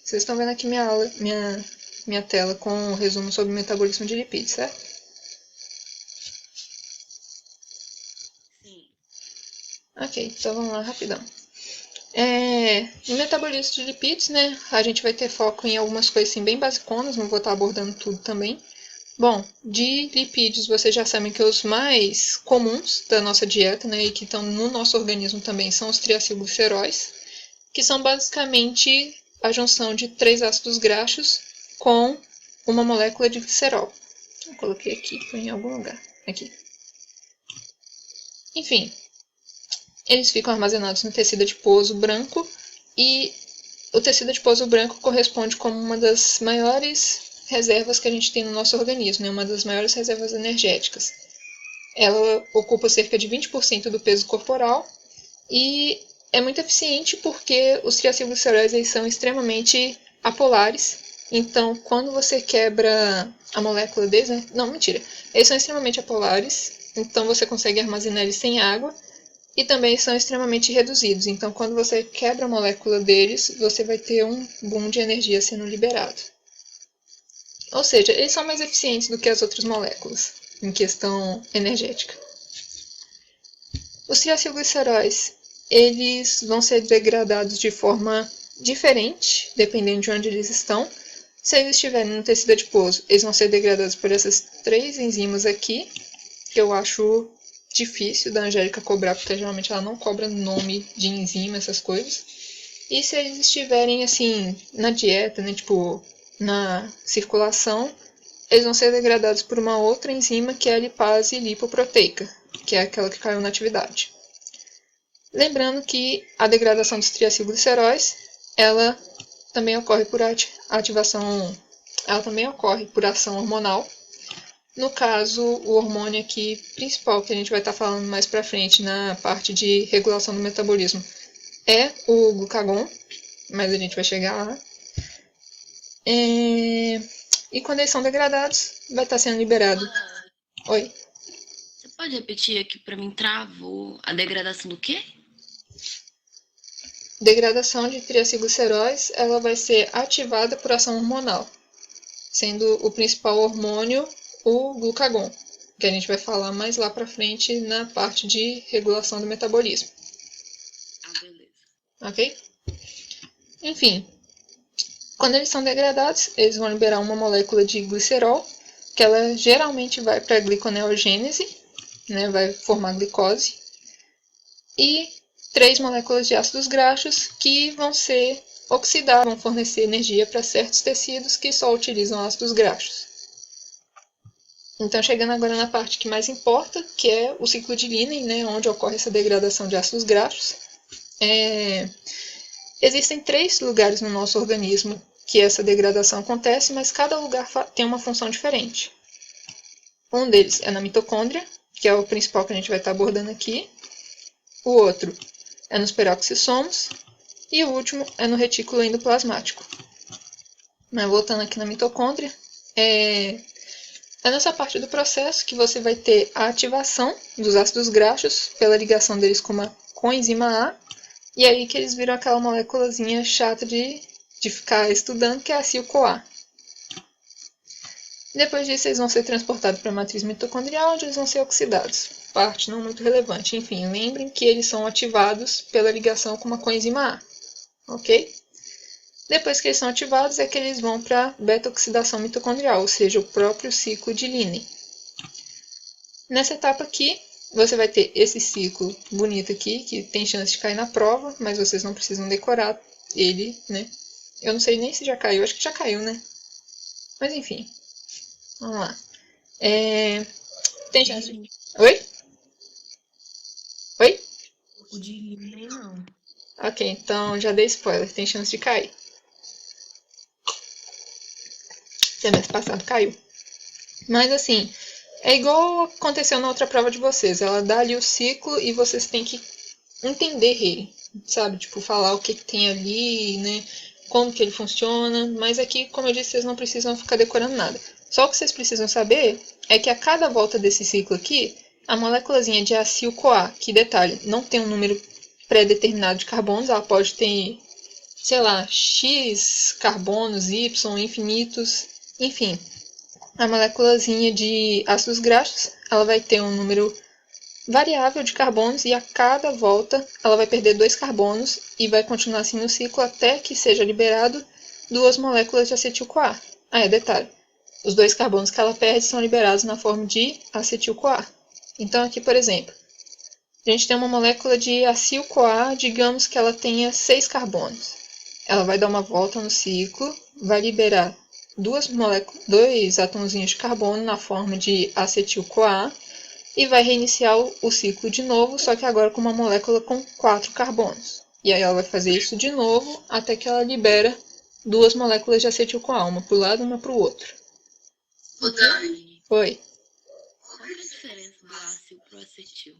Vocês estão vendo aqui minha aula, minha tela com um resumo sobre o metabolismo de lipídios, certo? Sim. Ok, então vamos lá rapidão. No metabolismo de lipídios, né, a gente vai ter foco em algumas coisas assim, bem basiconas, não vou estar abordando tudo também. Bom, de lipídios vocês já sabem que os mais comuns da nossa dieta, né, e que estão no nosso organismo também, são os triacilgliceróis, que são basicamente a junção de 3 ácidos graxos com uma molécula de glicerol. Eu coloquei aqui, foi em algum lugar. Aqui. Enfim, eles ficam armazenados no tecido adiposo branco e o tecido adiposo branco corresponde como uma das maiores reservas que a gente tem no nosso organismo, né? Uma das maiores reservas energéticas. Ela ocupa cerca de 20% do peso corporal e é muito eficiente porque os triacilgliceróis são extremamente apolares. Então, quando você quebra a molécula deles, né? Não, mentira. Eles são extremamente apolares, então você consegue armazenar eles sem água e também são extremamente reduzidos. Então, quando você quebra a molécula deles, você vai ter um boom de energia sendo liberado. Ou seja, eles são mais eficientes do que as outras moléculas em questão energética. Os triacilgliceróis, eles vão ser degradados de forma diferente, dependendo de onde eles estão. Se eles estiverem no tecido adiposo, eles vão ser degradados por essas 3 enzimas aqui, que eu acho difícil da Angélica cobrar, porque geralmente ela não cobra nome de enzima, essas coisas. E se eles estiverem, assim, na dieta, né, tipo, na circulação, eles vão ser degradados por uma outra enzima, que é a lipase lipoproteica, que é aquela que caiu na atividade. Lembrando que a degradação dos triacilgliceróis, ela também ocorre por ativação, ela também ocorre por ação hormonal. No caso, o hormônio aqui principal que a gente vai estar falando mais para frente na parte de regulação do metabolismo é o glucagon, mas a gente vai chegar lá. E quando eles são degradados, vai estar sendo liberado. Oi. Você pode repetir aqui para mim? Travou a degradação do quê? Degradação de triacilgliceróis, ela vai ser ativada por ação hormonal, sendo o principal hormônio o glucagon, que a gente vai falar mais lá para frente na parte de regulação do metabolismo. Ah, beleza. Ok? Enfim, quando eles são degradados, eles vão liberar uma molécula de glicerol, que ela geralmente vai para a gliconeogênese, né, vai formar glicose, e 3 moléculas de ácidos graxos que vão ser oxidadas, vão fornecer energia para certos tecidos que só utilizam ácidos graxos. Então, chegando agora na parte que mais importa, que é o ciclo de Linne, né, onde ocorre essa degradação de ácidos graxos. Existem 3 lugares no nosso organismo que essa degradação acontece, mas cada lugar tem uma função diferente. Um deles é na mitocôndria, que é o principal que a gente vai estar abordando aqui. O outro é nos peroxissomos. E o último é no retículo endoplasmático. Mas voltando aqui na mitocôndria, é nessa parte do processo que você vai ter a ativação dos ácidos graxos pela ligação deles com a coenzima A, e aí que eles viram aquela moléculazinha chata de ficar estudando, que é a acetil-CoA. Depois disso, eles vão ser transportados para a matriz mitocondrial, onde eles vão ser oxidados. Parte não muito relevante. Enfim, lembrem que eles são ativados pela ligação com uma coenzima A. Ok? Depois que eles são ativados, é que eles vão para a beta-oxidação mitocondrial, ou seja, o próprio ciclo de Linne. Nessa etapa aqui, você vai ter esse ciclo bonito aqui, que tem chance de cair na prova, mas vocês não precisam decorar ele, né? Eu não sei nem se já caiu, acho que já caiu, né? Mas enfim, vamos lá. Tem chance de... Oi? Oi? O de Linne, não. Ok, então já dei spoiler, tem chance de cair. Semestre passado caiu. Mas assim, é igual aconteceu na outra prova de vocês. Ela dá ali o ciclo e vocês têm que entender ele, sabe? Tipo, falar o que tem ali, né? Como que ele funciona. Mas aqui, como eu disse, vocês não precisam ficar decorando nada. Só o que vocês precisam saber é que a cada volta desse ciclo aqui, a moléculazinha de acetil-CoA, que detalhe, não tem um número pré-determinado de carbonos, ela pode ter sei lá, X carbonos, Y infinitos, enfim. A moléculazinha de ácidos graxos, ela vai ter um número variável de carbonos e a cada volta ela vai perder 2 carbonos e vai continuar assim no ciclo até que seja liberado 2 moléculas de acetil-CoA. Detalhe, os 2 carbonos que ela perde são liberados na forma de acetil-CoA. Então aqui, por exemplo, a gente tem uma molécula de acil-CoA, digamos que ela tenha 6 carbonos. Ela vai dar uma volta no ciclo, vai liberar 2 átomozinhos de carbono na forma de acetil-CoA e vai reiniciar o ciclo de novo, só que agora com uma molécula com 4 carbonos. E aí ela vai fazer isso de novo até que ela libera 2 moléculas de acetil-CoA, uma para o lado e uma para o outro. Ô, Dani, Oi. qual que é a diferença do ácido pro acetil?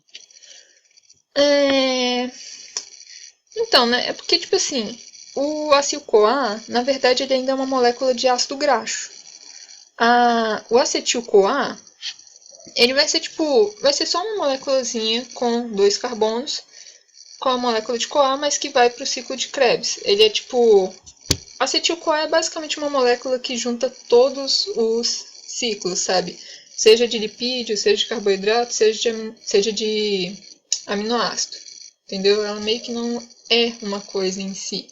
Então, né, é porque, tipo assim, o acil-CoA, na verdade, ele ainda é uma molécula de ácido graxo. O acetil-CoA, ele vai ser, vai ser só uma moléculazinha com 2 carbonos, com a molécula de CoA, mas que vai para o ciclo de Krebs. Ele é acetil-CoA é basicamente uma molécula que junta todos os ciclos, sabe? Seja de lipídio, seja de carboidrato, seja de aminoácido. Entendeu? Ela meio que não é uma coisa em si.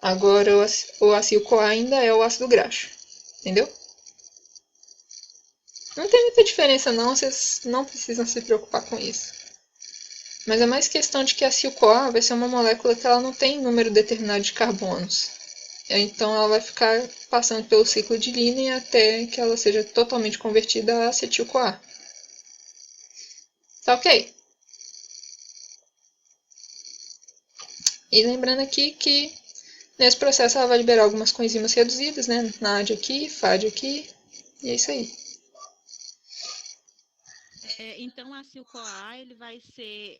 Agora, o acil-CoA ainda é o ácido graxo. Entendeu? Não tem muita diferença não, vocês não precisam se preocupar com isso. Mas é mais questão de que a acil-CoA vai ser uma molécula que ela não tem número determinado de carbonos. Então ela vai ficar passando pelo ciclo de Linen até que ela seja totalmente convertida a acetil-CoA. Tá ok? E lembrando aqui que nesse processo ela vai liberar algumas coenzimas reduzidas, né? NAD aqui, FAD aqui, e é isso aí. Então, o acil-CoA ele vai ser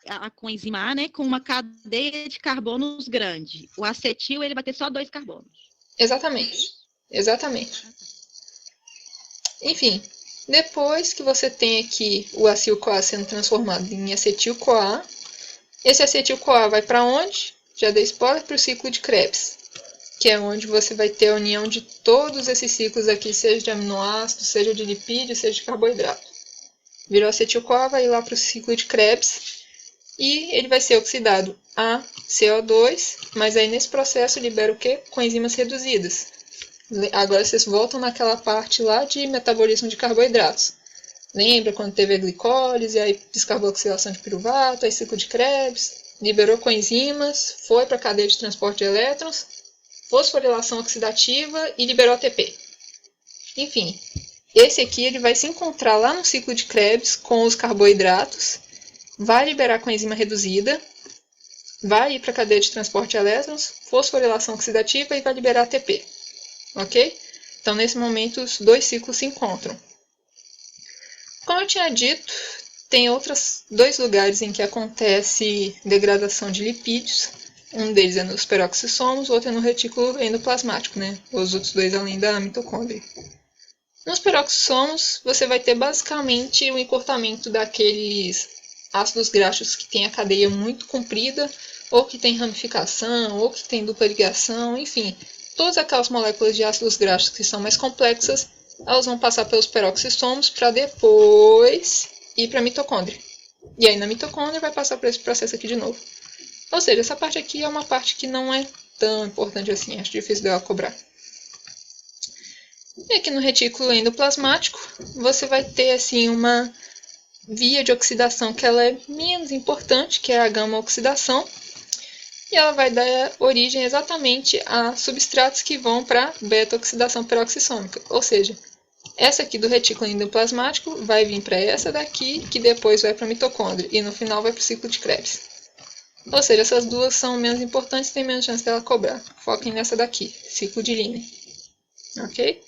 a coenzima A, né, com uma cadeia de carbonos grande. O acetil ele vai ter só 2 carbonos. Exatamente. Exatamente. Enfim, depois que você tem aqui o acil-CoA sendo transformado em acetil-CoA, esse acetil-CoA vai para onde? Já dei spoiler para o ciclo de Krebs, que é onde você vai ter a união de todos esses ciclos aqui, seja de aminoácidos, seja de lipídio, seja de carboidrato. Virou acetil-CoA, vai ir lá para o ciclo de Krebs e ele vai ser oxidado a CO2, mas aí nesse processo libera o quê? Coenzimas reduzidas. Agora vocês voltam naquela parte lá de metabolismo de carboidratos. Lembra quando teve a glicólise, aí descarboxilação de piruvato, aí ciclo de Krebs, liberou coenzimas, foi para a cadeia de transporte de elétrons, fosforilação oxidativa e liberou ATP. Enfim, esse aqui ele vai se encontrar lá no ciclo de Krebs com os carboidratos, vai liberar coenzima reduzida, vai ir para a cadeia de transporte de elétrons, fosforilação oxidativa e vai liberar ATP. Ok? Então, nesse momento, os 2 ciclos se encontram. Como eu tinha dito, tem outros 2 lugares em que acontece degradação de lipídios. Um deles é nos peroxissomos, o outro é no retículo endoplasmático, né? Os outros 2 além da mitocôndria. Nos peroxissomos, você vai ter basicamente o encurtamento daqueles ácidos graxos que tem a cadeia muito comprida, ou que tem ramificação, ou que tem dupla ligação, enfim. Todas aquelas moléculas de ácidos graxos que são mais complexas, elas vão passar pelos peroxissomos para depois ir para a mitocôndria. E aí na mitocôndria vai passar por esse processo aqui de novo. Ou seja, essa parte aqui é uma parte que não é tão importante assim, acho difícil dela cobrar. E aqui no retículo endoplasmático, você vai ter assim uma via de oxidação que ela é menos importante, que é a gama-oxidação, e ela vai dar origem exatamente a substratos que vão para beta-oxidação peroxissômica, ou seja, essa aqui do retículo endoplasmático vai vir para essa daqui, que depois vai para a mitocôndria, e no final vai para o ciclo de Krebs. Ou seja, essas duas são menos importantes e tem menos chance dela cobrar. Foquem nessa daqui, ciclo de Linen. Ok?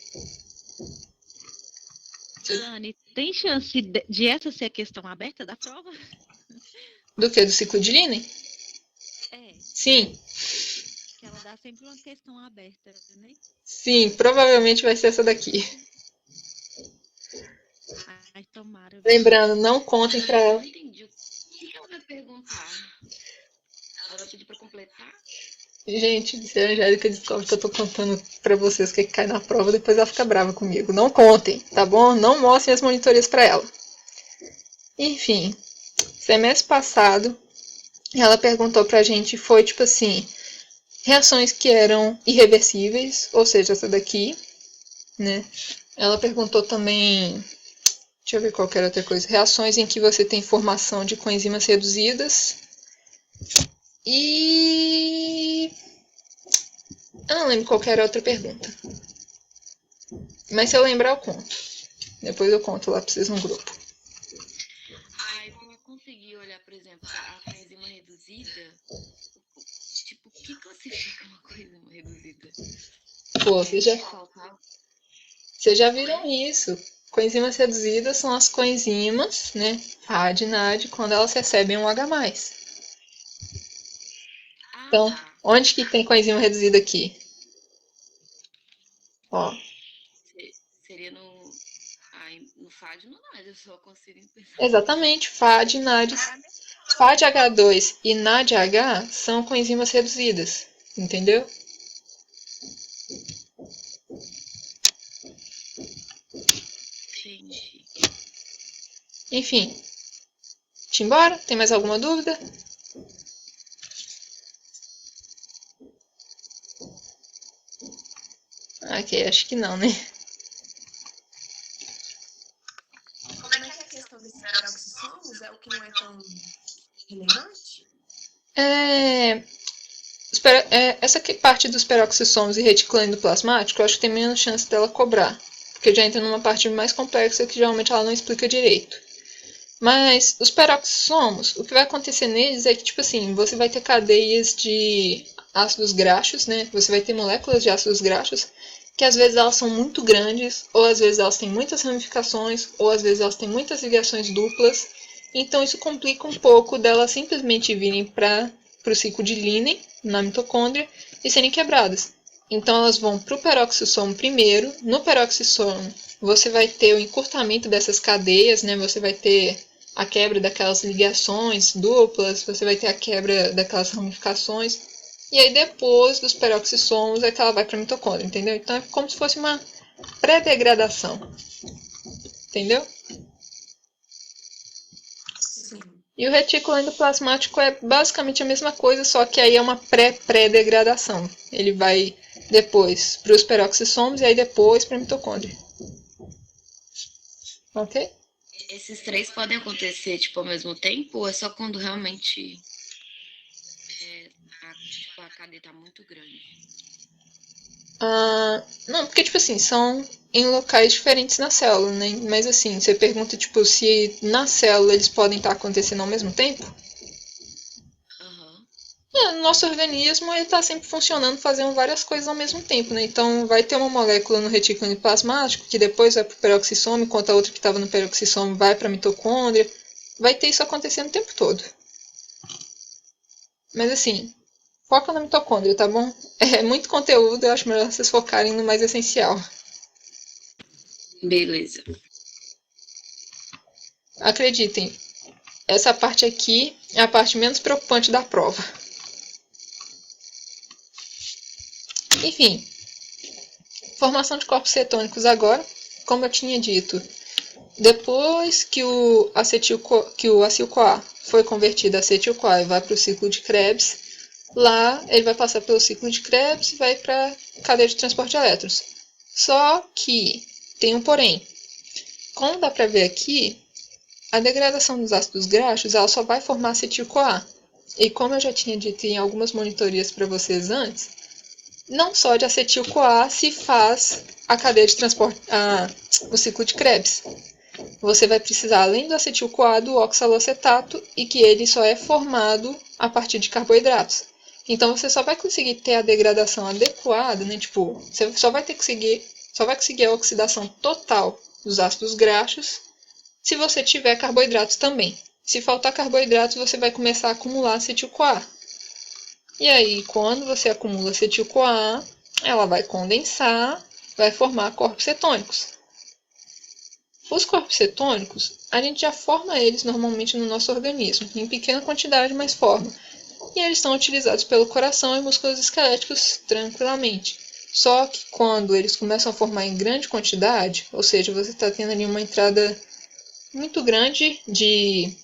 Dani, tem chance de essa ser a questão aberta da prova? Do que? Do ciclo de Linen? Sim. Que ela dá sempre uma questão aberta, né? Sim, provavelmente vai ser essa daqui. Ai, tomara. Lembrando, não contem pra ela. Não entendi. O que ela vai perguntar? Ela vai pedir pra completar? Gente, se a Angélica descobre que eu tô contando pra vocês o que cai na prova, depois ela fica brava comigo. Não contem, tá bom? Não mostrem as monitorias pra ela. Enfim, semestre passado, ela perguntou pra gente, foi tipo assim, reações que eram irreversíveis, ou seja, essa daqui, né? Ela perguntou também, deixa eu ver qual era outra coisa, reações em que você tem formação de coenzimas reduzidas. E eu não lembro qual era a outra pergunta. Mas se eu lembrar, eu conto. Depois eu conto lá pra vocês no grupo. Ai, eu não consegui olhar, por exemplo, a coenzima reduzida. Tipo, o que classifica uma coenzima reduzida? Pô, vocês Faltava. já viram isso. Coenzimas reduzidas são as coenzimas, né? FAD e NAD, quando elas recebem um H+. Ah, Então, tá. onde que tem coenzima reduzida aqui? Ó, Seria no. Ai, no FAD não nada, eu só consigo pensar. exatamente, FAD e NAD. FADH2 e NADH são coenzimas reduzidas, entendeu? Entendi. Enfim, embora? Tem mais alguma dúvida? Ok, acho que não, né? Como é que é a questão desses peroxissomos? É o que não é tão relevante? Essa parte dos peroxissomos e reticulina endoplasmático, eu acho que tem menos chance dela cobrar. Porque já entra numa parte mais complexa que geralmente ela não explica direito. Mas os peroxissomos, o que vai acontecer neles é que, tipo assim, você vai ter cadeias de ácidos graxos, né? Você vai ter moléculas de ácidos graxos que às vezes elas são muito grandes, ou às vezes elas têm muitas ramificações, ou às vezes elas têm muitas ligações duplas. Então isso complica um pouco delas simplesmente virem para o ciclo de Linen na mitocôndria e serem quebradas. Então elas vão para o peroxissomo primeiro. No peroxissomo você vai ter o encurtamento dessas cadeias, né? Você vai ter a quebra daquelas ligações duplas, você vai ter a quebra daquelas ramificações. E aí depois dos peroxissomos é que ela vai para a mitocôndria, entendeu? Então é como se fosse uma pré-degradação. Entendeu? Sim. E o retículo endoplasmático é basicamente a mesma coisa, só que aí é uma pré-degradação. Ele vai depois para os peroxissomos e aí depois para a mitocôndria. Ok? Esses três podem acontecer, tipo, ao mesmo tempo? Ou é só quando realmente a cadeia tá muito grande? Não, porque, tipo assim, são em locais diferentes na célula, né? Mas, assim, você pergunta, tipo, se na célula eles podem estar acontecendo ao mesmo tempo? Aham. No nosso organismo, ele está sempre funcionando, fazendo várias coisas ao mesmo tempo, né? Então, vai ter uma molécula no retículo endoplasmático, que depois vai para o peroxissoma, enquanto a outra que estava no peroxissoma vai para a mitocôndria. Vai ter isso acontecendo o tempo todo. Mas, assim, foca na mitocôndria, tá bom? É muito conteúdo, eu acho melhor vocês focarem no mais essencial. Beleza. Acreditem, essa parte aqui é a parte menos preocupante da prova. Enfim, formação de corpos cetônicos agora, como eu tinha dito. Depois que o acetil-CoA foi convertido a acetil-CoA e vai para o ciclo de Krebs, lá ele vai passar pelo ciclo de Krebs e vai para a cadeia de transporte de elétrons. Só que tem um porém. Como dá para ver aqui, a degradação dos ácidos graxos ela só vai formar acetil-CoA. E como eu já tinha dito em algumas monitorias para vocês antes, não só de acetil-CoA se faz a cadeia de transporte, o ciclo de Krebs. Você vai precisar, além do acetil-CoA, do oxaloacetato, e que ele só é formado a partir de carboidratos. Então você só vai conseguir ter a degradação adequada, né? Tipo, você só vai conseguir a oxidação total dos ácidos graxos se você tiver carboidratos também. Se faltar carboidratos, você vai começar a acumular acetil-CoA. E aí, quando você acumula acetil-CoA, ela vai condensar, vai formar corpos cetônicos. Os corpos cetônicos, a gente já forma eles normalmente no nosso organismo, em pequena quantidade, mas forma. e eles são utilizados pelo coração e músculos esqueléticos tranquilamente. Só que quando eles começam a formar em grande quantidade, ou seja, você está tendo ali uma entrada muito grande de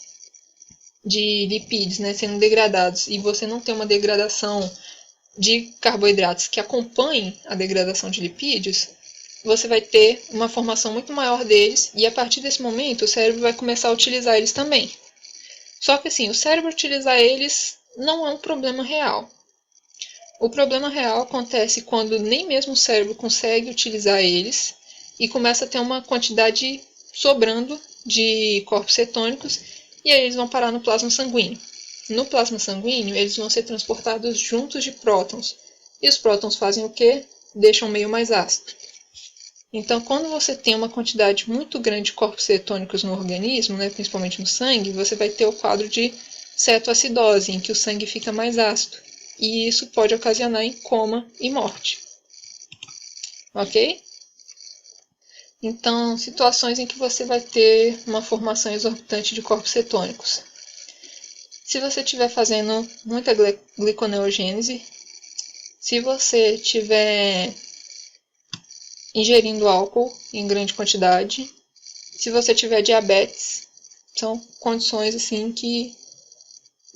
lipídios, né, sendo degradados, e você não tem uma degradação de carboidratos que acompanhe a degradação de lipídios, você vai ter uma formação muito maior deles, e a partir desse momento o cérebro vai começar a utilizar eles também. Só que assim, o cérebro utilizar eles não é um problema real. O problema real acontece quando nem mesmo o cérebro consegue utilizar eles e começa a ter uma quantidade sobrando de corpos cetônicos, e aí eles vão parar no plasma sanguíneo. No plasma sanguíneo, eles vão ser transportados juntos de prótons. E os prótons fazem o quê? Deixam o meio mais ácido. Então, quando você tem uma quantidade muito grande de corpos cetônicos no organismo, né, principalmente no sangue, você vai ter o quadro de cetoacidose, em que o sangue fica mais ácido. E isso pode ocasionar em coma e morte. Ok? Então, situações em que você vai ter uma formação exorbitante de corpos cetônicos. Se você estiver fazendo muita gliconeogênese, se você estiver ingerindo álcool em grande quantidade, se você tiver diabetes, são condições assim que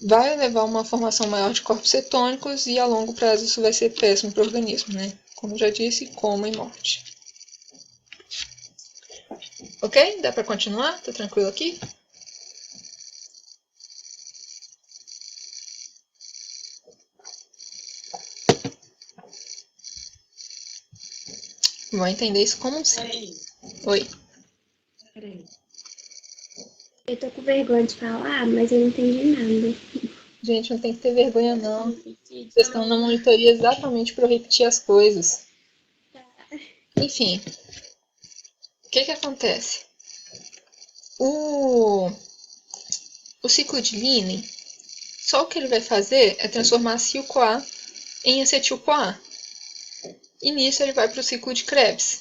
vai levar a uma formação maior de corpos cetônicos e a longo prazo isso vai ser péssimo para o organismo, né? Como já disse, coma e morte. Ok? Dá para continuar? Tá tranquilo aqui? Vou entender isso como um sim. Oi. Peraí. Eu tô com vergonha de falar, mas eu não entendi nada. Gente, não tem que ter vergonha não. Vocês estão na monitoria exatamente para eu repetir as coisas. Enfim. O que acontece? O ciclo de Linen, só o que ele vai fazer é transformar acetil-CoA em acetil-CoA. E nisso ele vai para o ciclo de Krebs.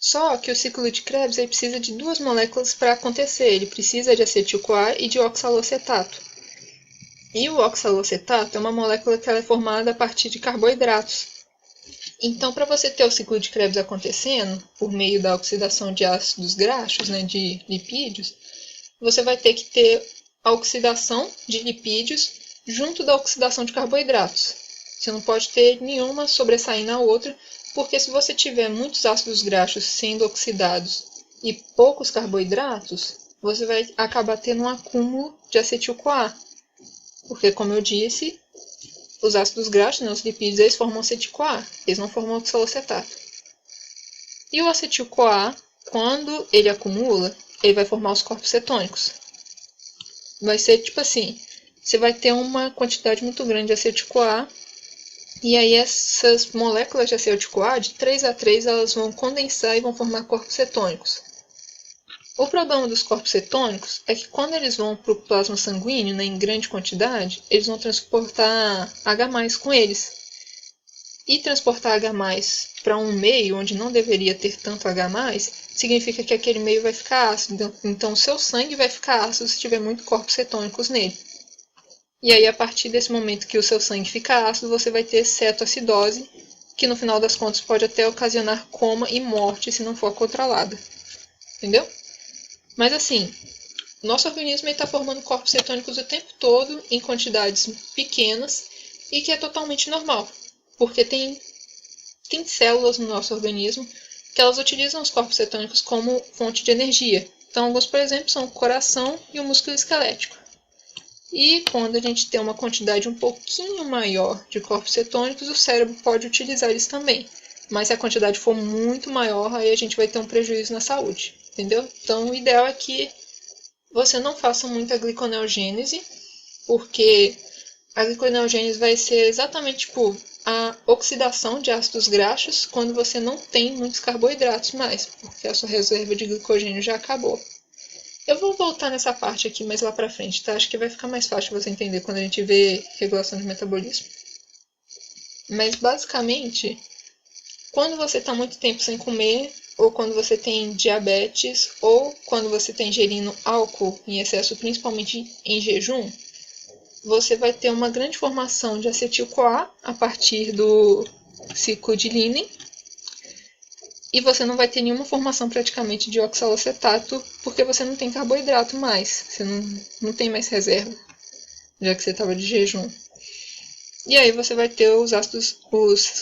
Só que o ciclo de Krebs ele precisa de duas moléculas para acontecer. Ele precisa de acetil-CoA e de oxalocetato. E o oxalocetato é uma molécula que ela é formada a partir de carboidratos. Então, para você ter o ciclo de Krebs acontecendo, por meio da oxidação de ácidos graxos, né, de lipídios, você vai ter que ter a oxidação de lipídios junto da oxidação de carboidratos. Você não pode ter nenhuma sobressaindo a outra, porque se você tiver muitos ácidos graxos sendo oxidados e poucos carboidratos, você vai acabar tendo um acúmulo de acetil-CoA. Porque, como eu disse, os ácidos graxos, né, os lipídios, eles formam acetil-CoA, eles não formam oxalocetato. E o acetil-CoA, quando ele acumula, ele vai formar os corpos cetônicos. Vai ser tipo assim, você vai ter uma quantidade muito grande de acetil-CoA, e aí essas moléculas de acetil-CoA, de 3 a 3, elas vão condensar e vão formar corpos cetônicos. O problema dos corpos cetônicos é que quando eles vão para o plasma sanguíneo, né, em grande quantidade, eles vão transportar H+, com eles. E transportar H+, para um meio onde não deveria ter tanto H+, significa que aquele meio vai ficar ácido. Então, o seu sangue vai ficar ácido se tiver muito corpos cetônicos nele. E aí, a partir desse momento que o seu sangue fica ácido, você vai ter cetoacidose, que no final das contas pode até ocasionar coma e morte se não for controlada. Entendeu? Mas assim, nosso organismo está formando corpos cetônicos o tempo todo, em quantidades pequenas, e que é totalmente normal. Porque tem células no nosso organismo que elas utilizam os corpos cetônicos como fonte de energia. Então, alguns, por exemplo, são o coração e o músculo esquelético. E quando a gente tem uma quantidade um pouquinho maior de corpos cetônicos, o cérebro pode utilizar eles também. Mas se a quantidade for muito maior, aí a gente vai ter um prejuízo na saúde. Entendeu? Então, o ideal é que você não faça muita gliconeogênese, porque a gliconeogênese vai ser exatamente tipo a oxidação de ácidos graxos quando você não tem muitos carboidratos mais, porque a sua reserva de glicogênio já acabou. Eu vou voltar nessa parte aqui mais lá pra frente, tá? Acho que vai ficar mais fácil você entender quando a gente vê regulação de metabolismo. Mas, basicamente, quando você está muito tempo sem comer, ou quando você tem diabetes, ou quando você está ingerindo álcool em excesso, principalmente em jejum, você vai ter uma grande formação de acetil-CoA a partir do ciclo de Linen, e você não vai ter nenhuma formação praticamente de oxalocetato, porque você não tem carboidrato mais, você não tem mais reserva, já que você estava de jejum. E aí você vai ter os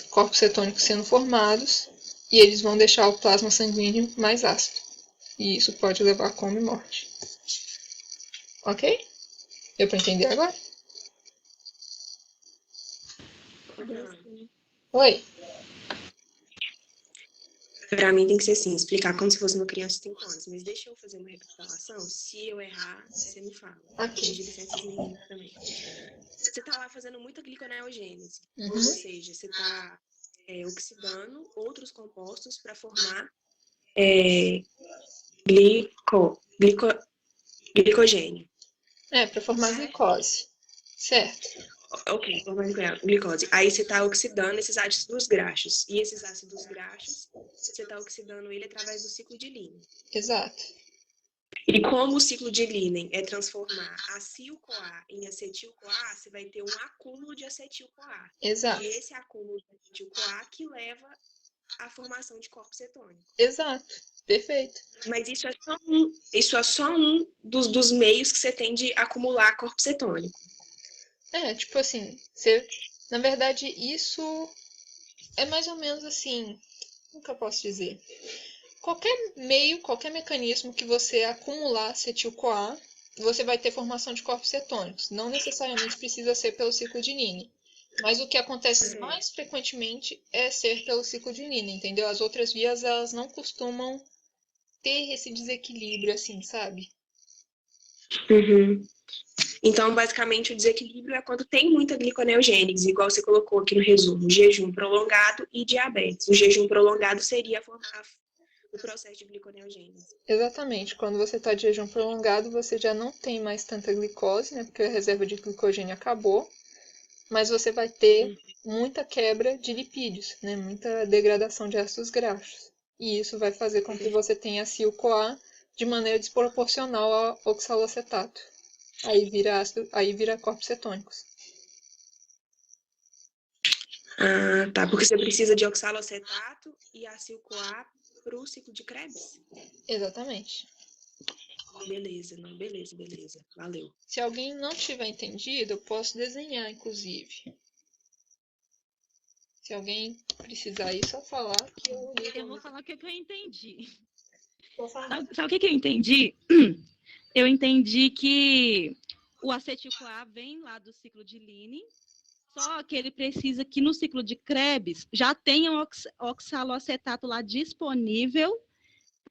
corpos cetônicos sendo formados, e eles vão deixar o plasma sanguíneo mais ácido. E isso pode levar a coma e morte. Ok? Deu para entender agora? Oi? Pra mim tem que ser assim, explicar como se fosse uma criança de 5 anos. Mas deixa eu fazer uma recapitulação. Se eu errar, você me fala. Ok. Pedir licença às meninas também. Você tá lá fazendo muita gliconeogênese. Uhum. Ou seja, você tá oxidando outros compostos para formar glicogênio. Para formar glicose. Certo. Ok, formando glicose. Aí você está oxidando esses ácidos graxos. E esses ácidos graxos, você está oxidando ele através do ciclo de Linen. Exato. E como o ciclo de Linen é transformar acil-CoA em acetil-CoA, você vai ter um acúmulo de acetil-CoA. Exato. E esse acúmulo de acetil-CoA que leva à formação de corpo cetônico. Exato. Perfeito. Mas isso é só um dos meios que você tem de acumular corpo cetônico. Tipo assim, na verdade, isso é mais ou menos assim, como que eu posso dizer? Qualquer meio, qualquer mecanismo que você acumular acetil-CoA, você vai ter formação de corpos cetônicos. Não necessariamente precisa ser pelo ciclo de Linen. Mas o que acontece mais frequentemente é ser pelo ciclo de Linen, entendeu? As outras vias, elas não costumam ter esse desequilíbrio assim, sabe? Uhum. Então, basicamente, o desequilíbrio é quando tem muita gliconeogênese, igual você colocou aqui no resumo, jejum prolongado e diabetes. O jejum prolongado seria o processo de gliconeogênese. Exatamente. Quando você está de jejum prolongado, você já não tem mais tanta glicose, né? Porque a reserva de glicogênio acabou. Mas você vai ter muita quebra de lipídios, né? Muita degradação de ácidos graxos. E isso vai fazer com que você tenha acil-CoA de maneira desproporcional ao oxalocetato. Aí vira corpos cetônicos. Ah, tá. Porque você precisa de oxalocetato e acil-CoA para o ciclo de Krebs? Exatamente. Beleza, não, beleza. Valeu. Se alguém não tiver entendido, eu posso desenhar, inclusive. Se alguém precisar ir, só falar que eu ligo. Eu vou falar o que eu entendi. Vou falar. Sabe o que eu entendi? Eu entendi que o acetil-CoA vem lá do ciclo de Linen, só que ele precisa que no ciclo de Krebs já tenha um oxalocetato lá disponível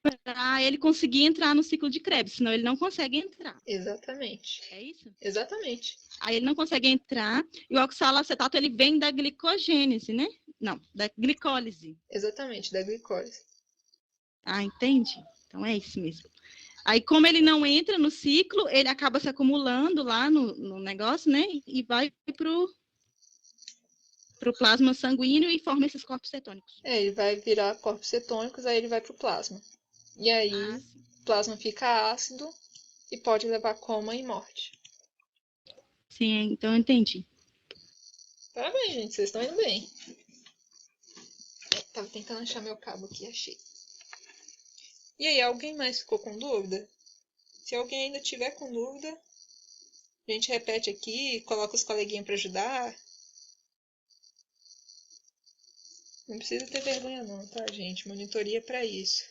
para ele conseguir entrar no ciclo de Krebs, senão ele não consegue entrar. Exatamente. É isso? Exatamente. Aí ele não consegue entrar e o oxalocetato ele vem da glicogênese, né? Não, da glicólise. Exatamente, da glicose. Ah, entende? Então é isso mesmo. Aí, como ele não entra no ciclo, ele acaba se acumulando lá no negócio, né? E vai pro plasma sanguíneo e forma esses corpos cetônicos. Ele vai virar corpos cetônicos, aí ele vai pro plasma. E aí, o plasma fica ácido e pode levar a coma e morte. Sim, então eu entendi. Parabéns, gente, vocês estão indo bem. Tava tentando achar meu cabo aqui, achei. E aí, alguém mais ficou com dúvida? Se alguém ainda tiver com dúvida, a gente repete aqui, coloca os coleguinhas para ajudar. Não precisa ter vergonha não, tá, gente? Monitoria é para isso.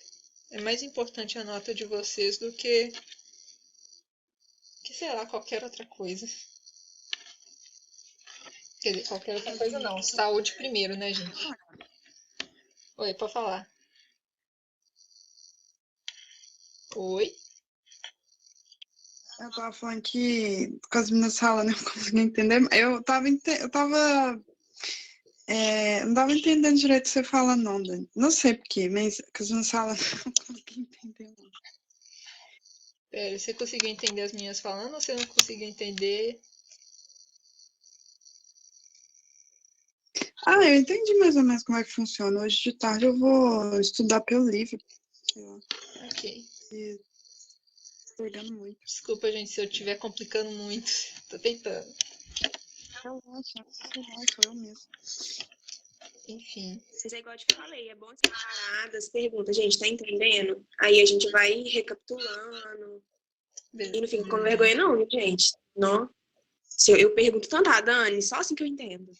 É mais importante a nota de vocês do que sei lá, qualquer outra coisa. Quer dizer, qualquer outra coisa não. Saúde primeiro, né, gente? Oi, pode falar. Oi? Eu tava falando que, com as meninas falando, eu não consegui entender. Eu não tava entendendo direito o que você fala, não, Dani. Não sei porquê, mas com as meninas falando, eu não consegui entender. Pera, você conseguiu entender as minhas falando ou você não conseguiu entender? Ah, eu entendi mais ou menos como é que funciona. Hoje de tarde eu vou estudar pelo livro. Sei lá. Ok. Pegando muito. Desculpa, gente, se eu estiver complicando muito. Tô tentando. Relaxa, sei lá, sou eu mesmo. Enfim. Mas é igual eu te falei, é bom separar das perguntas. Gente, tá entendendo? Aí a gente vai recapitulando. E não fica com vergonha, não, viu, gente? Não. Se eu pergunto tanto, Dani, só assim que eu entendo.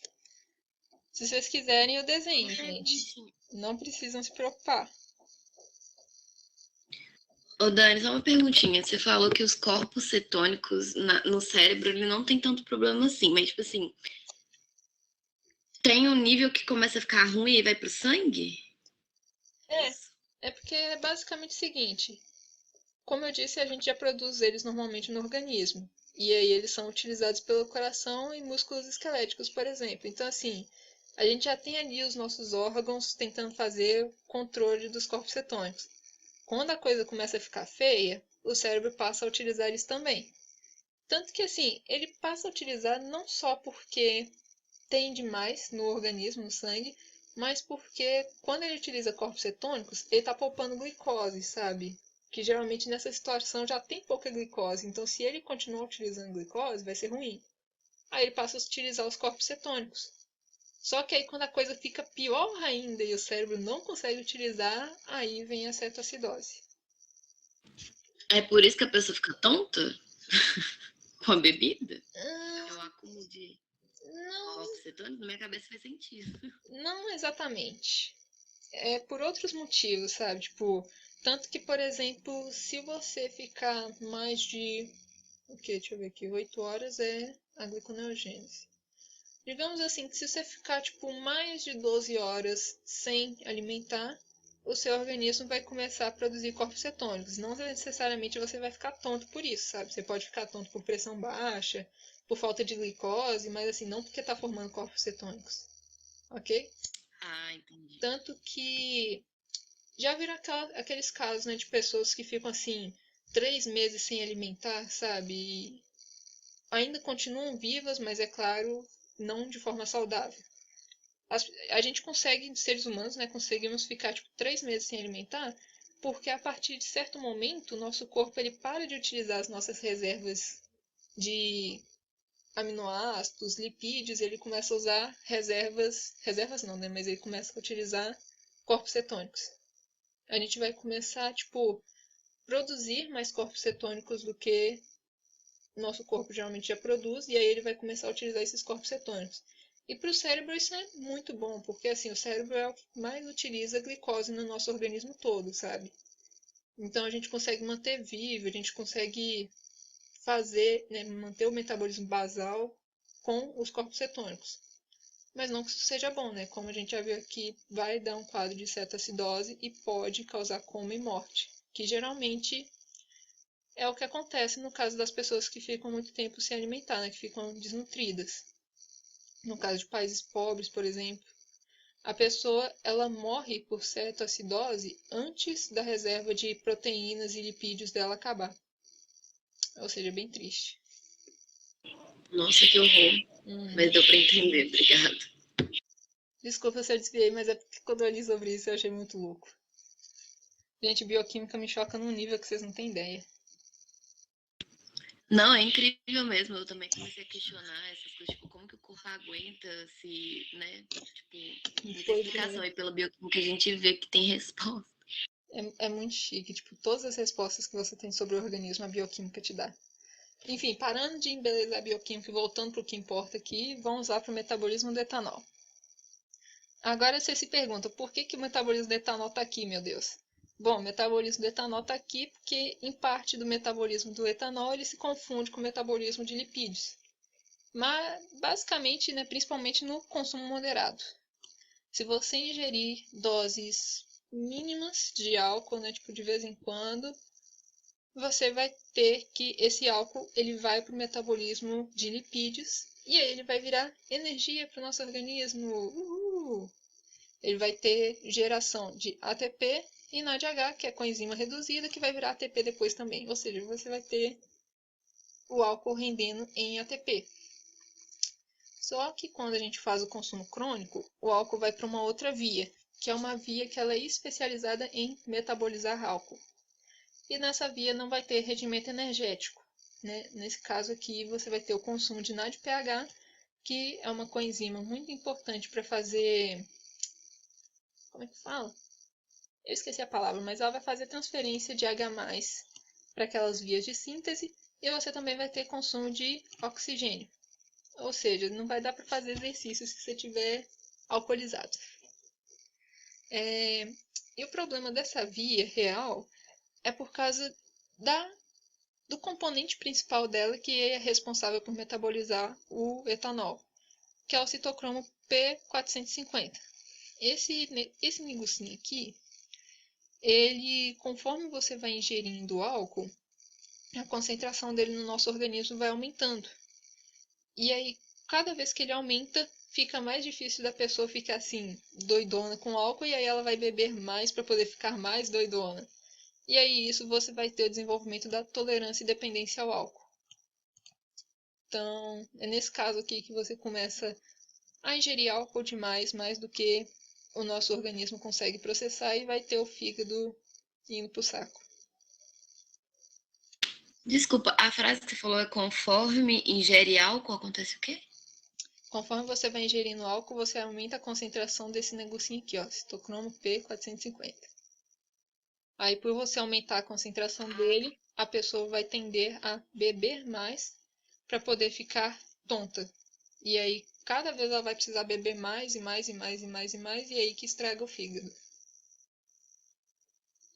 Se vocês quiserem, eu desenho, Uma gente. perguntinha. Não precisam se preocupar. Ô, Dani, só uma perguntinha. Você falou que os corpos cetônicos no cérebro, ele não tem tanto problema assim, mas, tipo assim, tem um nível que começa a ficar ruim e vai pro sangue? É porque é basicamente o seguinte. Como eu disse, a gente já produz eles normalmente no organismo. E aí eles são utilizados pelo coração e músculos esqueléticos, por exemplo. Então, assim, a gente já tem ali os nossos órgãos tentando fazer o controle dos corpos cetônicos. Quando a coisa começa a ficar feia, o cérebro passa a utilizar eles também. Tanto que, assim, ele passa a utilizar não só porque tem demais no organismo, no sangue, mas porque quando ele utiliza corpos cetônicos, ele está poupando glicose, sabe? Que geralmente nessa situação já tem pouca glicose, então se ele continuar utilizando glicose, vai ser ruim. Aí ele passa a utilizar os corpos cetônicos. Só que aí quando a coisa fica pior ainda e o cérebro não consegue utilizar, aí vem a cetoacidose. É por isso que a pessoa fica tonta? Com a bebida? É o acúmulo de corpos cetônicos? Na minha cabeça faz sentido. Não exatamente. É por outros motivos, sabe? Tipo, tanto que, por exemplo, se você ficar mais de, deixa eu ver aqui, 8 horas é a gliconeogênese. Digamos assim, que se você ficar, tipo, mais de 12 horas sem alimentar, o seu organismo vai começar a produzir corpos cetônicos. Não necessariamente você vai ficar tonto por isso, sabe? Você pode ficar tonto por pressão baixa, por falta de glicose, mas assim, não porque está formando corpos cetônicos. Ok? Ah, entendi. Tanto que já viram aqueles casos, né, de pessoas que ficam assim 3 meses sem alimentar, sabe? E ainda continuam vivas, mas é claro, não de forma saudável. A gente consegue, seres humanos, né, conseguimos ficar tipo 3 meses sem alimentar, porque a partir de certo momento o nosso corpo ele para de utilizar as nossas reservas de aminoácidos, lipídios, ele começa a usar reservas não, né, mas ele começa a utilizar corpos cetônicos. A gente vai começar, tipo, produzir mais corpos cetônicos do que o nosso corpo geralmente já produz, e aí ele vai começar a utilizar esses corpos cetônicos. E para o cérebro isso é muito bom, porque assim, o cérebro é o que mais utiliza glicose no nosso organismo todo, sabe? Então a gente consegue manter vivo, a gente consegue fazer, né, manter o metabolismo basal com os corpos cetônicos. Mas não que isso seja bom, né? Como a gente já viu aqui, vai dar um quadro de cetoacidose e pode causar coma e morte, que geralmente é o que acontece no caso das pessoas que ficam muito tempo sem alimentar, né? Que ficam desnutridas. No caso de países pobres, por exemplo, a pessoa ela morre por cetoacidose antes da reserva de proteínas e lipídios dela acabar. Ou seja, bem triste. Nossa, que horror. Mas deu pra entender, obrigada. Desculpa se eu desviei, mas é porque quando eu li sobre isso eu achei muito louco. Gente, bioquímica me choca num nível que vocês não têm ideia. Não, é incrível mesmo. Eu também comecei a questionar essas coisas, tipo, como que o corpo aguenta se, né? Tipo, muita explicação. E pela bioquímica a gente vê que tem resposta. É muito chique, tipo, todas as respostas que você tem sobre o organismo, a bioquímica te dá. Enfim, parando de embelezar a bioquímica e voltando para o que importa aqui, vamos lá para o metabolismo do etanol. Agora você se pergunta, por que o metabolismo do etanol está aqui, meu Deus? Bom, o metabolismo do etanol está aqui porque, em parte do metabolismo do etanol, ele se confunde com o metabolismo de lipídios. Mas, basicamente, né, principalmente no consumo moderado. Se você ingerir doses mínimas de álcool, né, tipo de vez em quando, você vai ter que esse álcool ele vai para o metabolismo de lipídios e aí ele vai virar energia para o nosso organismo. Ele vai ter geração de ATP e NADH, que é coenzima reduzida, que vai virar ATP depois também. Ou seja, você vai ter o álcool rendendo em ATP. Só que quando a gente faz o consumo crônico, o álcool vai para uma outra via, que é uma via que ela é especializada em metabolizar álcool. E nessa via não vai ter rendimento energético. Né? Nesse caso aqui, você vai ter o consumo de NADPH, que é uma coenzima muito importante para fazer... Como é que fala? Eu esqueci a palavra, mas ela vai fazer transferência de H+, para aquelas vias de síntese, e você também vai ter consumo de oxigênio. Ou seja, não vai dar para fazer exercício se você estiver alcoolizado. E o problema dessa via real é por causa do componente principal dela, que é responsável por metabolizar o etanol, que é o citocromo P450. Esse negocinho aqui, ele, conforme você vai ingerindo álcool, a concentração dele no nosso organismo vai aumentando. E aí, cada vez que ele aumenta, fica mais difícil da pessoa ficar assim, doidona com álcool, e aí ela vai beber mais para poder ficar mais doidona. E aí, isso você vai ter o desenvolvimento da tolerância e dependência ao álcool. Então, é nesse caso aqui que você começa a ingerir álcool demais, mais do que o nosso organismo consegue processar, e vai ter o fígado indo pro saco. Desculpa, a frase que você falou é conforme ingere álcool, acontece o quê? Conforme você vai ingerindo álcool, você aumenta a concentração desse negocinho aqui, ó, citocromo P450. Aí, por você aumentar a concentração dele, a pessoa vai tender a beber mais para poder ficar tonta. E aí, cada vez ela vai precisar beber mais e mais e mais e mais e mais, e aí que estraga o fígado.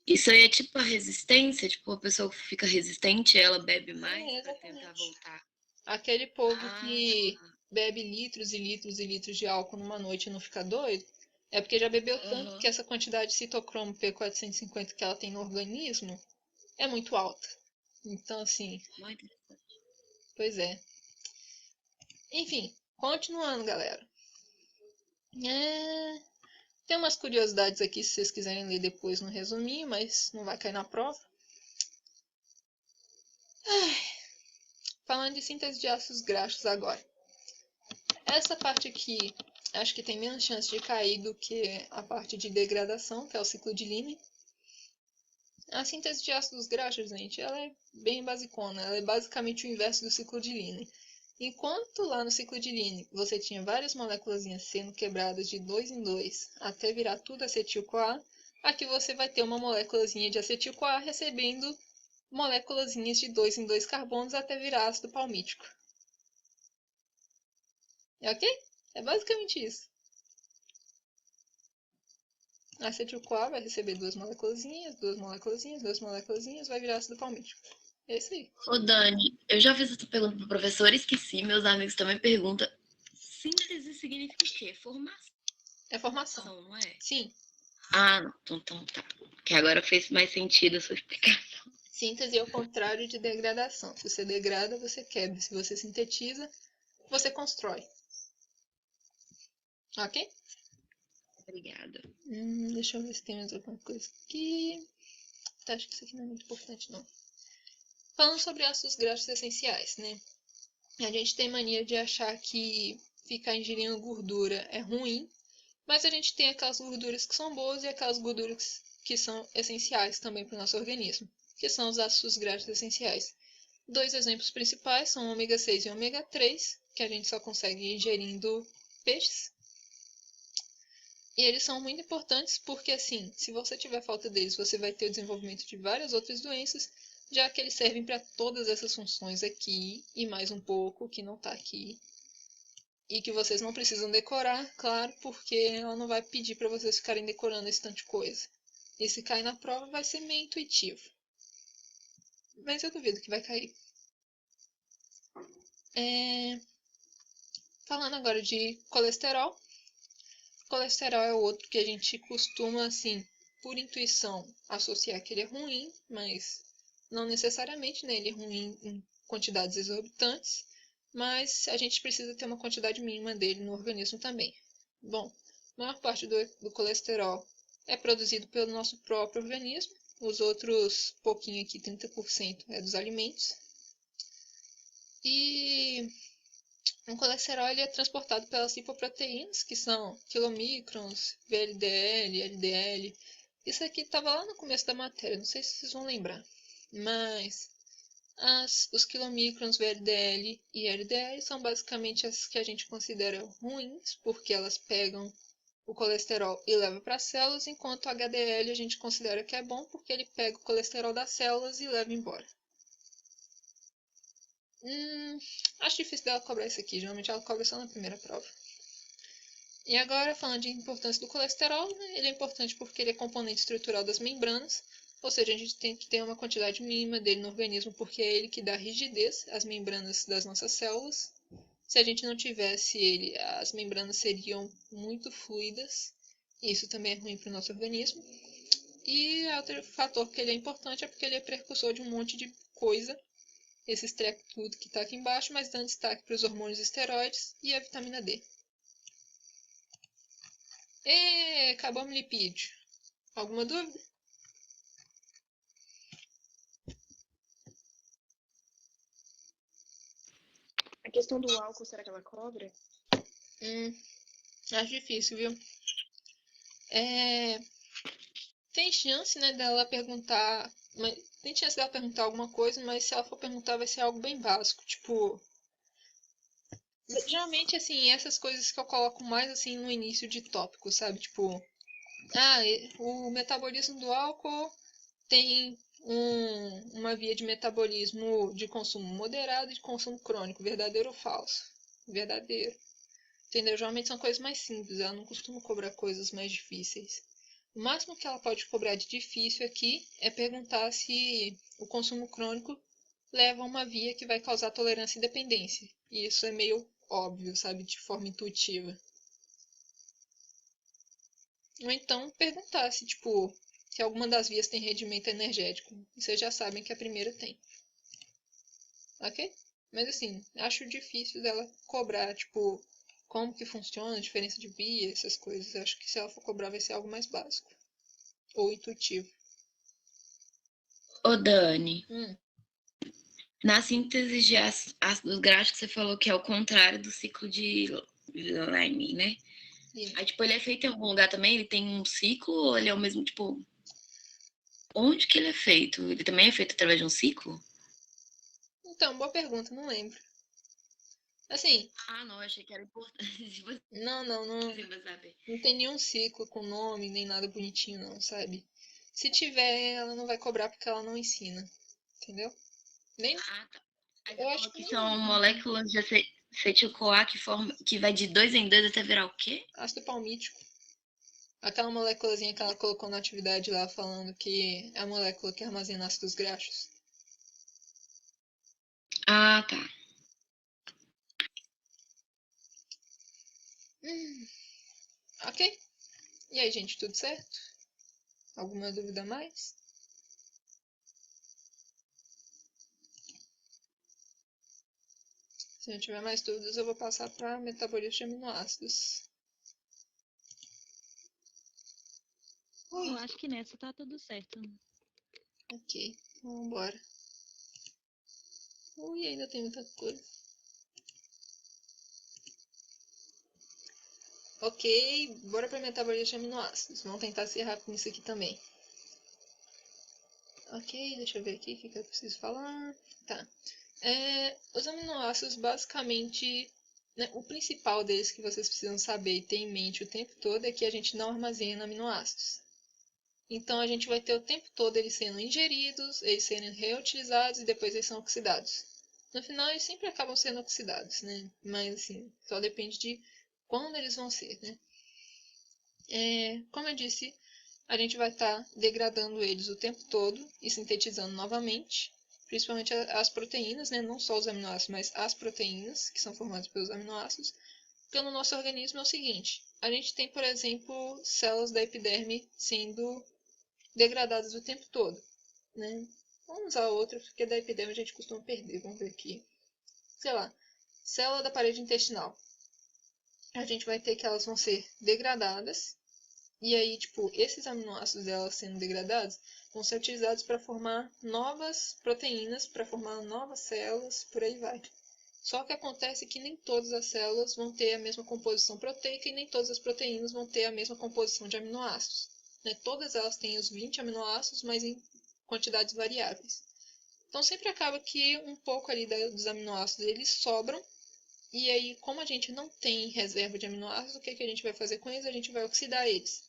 Isso aí é tipo a resistência? Tipo, a pessoa que fica resistente, ela bebe mais pra tentar voltar. Aquele povo que bebe litros e litros e litros de álcool numa noite e não fica doido, é porque já bebeu tanto que essa quantidade de citocromo P450 que ela tem no organismo é muito alta. Então, assim... Muito interessante. Pois é. Enfim, continuando, galera. Tem umas curiosidades aqui, se vocês quiserem ler depois no resuminho, mas não vai cair na prova. Falando de síntese de ácidos graxos agora. Essa parte aqui, acho que tem menos chance de cair do que a parte de degradação, que é o ciclo de Linen. A síntese de ácidos graxos, gente, ela é bem basicona. Ela é basicamente o inverso do ciclo de Linen. Enquanto lá no ciclo de Linen você tinha várias moléculas sendo quebradas de 2 em 2 até virar tudo acetil-CoA, aqui você vai ter uma moléculazinha de acetil-CoA recebendo moléculazinhas de 2 em 2 carbonos até virar ácido palmítico. É ok? É basicamente isso. A acetil-CoA vai receber duas moléculazinhas, vai virar ácido palmítico. É isso aí. Ô, Dani, eu já fiz essa pergunta pro professor e esqueci. Meus amigos também perguntam. Síntese significa o quê? Formação. É formação. Não é? Sim. Ah, então tá. Que agora fez mais sentido a sua explicação. Síntese é o contrário de degradação. Se você degrada, você quebra. Se você sintetiza, você constrói. Ok? Obrigada. Deixa eu ver se tem mais alguma coisa aqui. Tá, acho que isso aqui não é muito importante, não. Falando sobre ácidos graxos essenciais, né? A gente tem mania de achar que ficar ingerindo gordura é ruim, mas a gente tem aquelas gorduras que são boas e aquelas gorduras que são essenciais também para o nosso organismo, que são os ácidos graxos essenciais. Dois exemplos principais são o ômega 6 e o ômega 3, que a gente só consegue ingerindo peixes. E eles são muito importantes porque, assim, se você tiver falta deles, você vai ter o desenvolvimento de várias outras doenças, já que eles servem para todas essas funções aqui e mais um pouco que não está aqui. E que vocês não precisam decorar, claro, porque ela não vai pedir para vocês ficarem decorando esse tanto de coisa. E se cair na prova vai ser meio intuitivo. Mas eu duvido que vai cair. Falando agora de colesterol. Colesterol é o outro que a gente costuma, assim, por intuição, associar que ele é ruim, mas não necessariamente, né? Ele é ruim em quantidades exorbitantes, mas a gente precisa ter uma quantidade mínima dele no organismo também. Bom, a maior parte do colesterol é produzido pelo nosso próprio organismo, os outros, pouquinho aqui, 30%, é dos alimentos. E o colesterol ele é transportado pelas lipoproteínas, que são quilomicrons, VLDL, LDL. Isso aqui estava lá no começo da matéria, não sei se vocês vão lembrar. Mas Os quilomicrons, VLDL e LDL são basicamente as que a gente considera ruins, porque elas pegam o colesterol e levam para as células, enquanto o HDL a gente considera que é bom, porque ele pega o colesterol das células e leva embora. Acho difícil dela cobrar isso aqui, geralmente ela cobra só na primeira prova. E agora, falando de importância do colesterol, ele é importante porque ele é componente estrutural das membranas, ou seja, a gente tem que ter uma quantidade mínima dele no organismo, porque é ele que dá rigidez às membranas das nossas células. Se a gente não tivesse ele, as membranas seriam muito fluidas, e isso também é ruim para o nosso organismo. E outro fator que ele é importante é porque ele é precursor de um monte de coisa, esse treco tudo que está aqui embaixo, mas dando destaque para os hormônios esteroides e a vitamina D. Acabamos o lipídio. Alguma dúvida? A questão do álcool, será que ela cobra? Acho difícil, viu? Tem chance, né, dela perguntar... Tem chance dela perguntar alguma coisa, mas se ela for perguntar vai ser algo bem básico. Tipo... Geralmente, assim, essas coisas que eu coloco mais, assim, no início de tópico, sabe? Tipo... o metabolismo do álcool tem uma via de metabolismo de consumo moderado e de consumo crônico. Verdadeiro ou falso? Verdadeiro. Entendeu? Geralmente são coisas mais simples, ela não costuma cobrar coisas mais difíceis. O máximo que ela pode cobrar de difícil aqui é perguntar se o consumo crônico leva a uma via que vai causar tolerância e dependência. E isso é meio óbvio, sabe? De forma intuitiva. Ou então perguntar se, tipo, se alguma das vias tem rendimento energético. E vocês já sabem que a primeira tem. Ok? Mas assim, acho difícil dela cobrar, tipo, como que funciona, a diferença de via, essas coisas. Acho que se ela for cobrar vai ser algo mais básico. Ou intuitivo. Ô, Dani, Hum. na síntese de ácidos graxos que você falou que é o contrário do ciclo de Lime, né? E- Aí, tipo, ele é feito em algum lugar também? Ele tem um ciclo ou ele é o mesmo, tipo... Onde que ele é feito? Ele também é feito através de um ciclo? Então, boa pergunta, não lembro. Assim, Ah, não, achei que era importante de você não saber. tem nenhum ciclo com nome, nem nada bonitinho não, sabe? Se tiver, ela não vai cobrar porque ela não ensina. Entendeu? Nem, Ah, tá. Aí eu você acho falou que que nem são moléculas de acetil-CoA que vai de 2 em 2 até virar o quê? ácido palmítico. Aquela moléculazinha que ela colocou na atividade lá falando que é a molécula que armazena ácidos graxos. Ah, tá. Ok. E aí, gente, tudo certo? Alguma dúvida a mais? Se não tiver mais dúvidas, eu vou passar para metabolismo de aminoácidos. Eu acho que nessa tá tudo certo. Ok, vamos embora. Ui, ainda tem muita coisa. Ok, bora para metabolismo de aminoácidos. Vamos tentar ser rápido nisso aqui também. Ok, deixa eu ver aqui o que eu preciso falar. Tá. Os aminoácidos, basicamente, né, o principal deles que vocês precisam saber e ter em mente o tempo todo é que a gente não armazena aminoácidos. Então, a gente vai ter o tempo todo eles sendo ingeridos, eles sendo reutilizados e depois eles são oxidados. No final, eles sempre acabam sendo oxidados, né? Mas, assim, só depende de quando eles vão ser, né? Como eu disse, a gente vai estar degradando eles o tempo todo e sintetizando novamente, principalmente as proteínas, né? Não só os aminoácidos, mas as proteínas, que são formadas pelos aminoácidos. Porque no nosso organismo é o seguinte, a gente tem, por exemplo, células da epiderme sendo degradadas o tempo todo, né? Vamos usar outra, porque da epiderme a gente costuma perder, vamos ver aqui. Sei lá, célula da parede intestinal. A gente vai ter que elas vão ser degradadas. E aí, tipo, esses aminoácidos delas sendo degradados vão ser utilizados para formar novas proteínas, para formar novas células, por aí vai. Só que acontece que nem todas as células vão ter a mesma composição proteica e nem todas as proteínas vão ter a mesma composição de aminoácidos. Né? Todas elas têm os 20 aminoácidos, mas em quantidades variáveis. Então sempre acaba que um pouco ali dos aminoácidos eles sobram. E aí, como a gente não tem reserva de aminoácidos, o que a gente vai fazer com eles? A gente vai oxidar eles.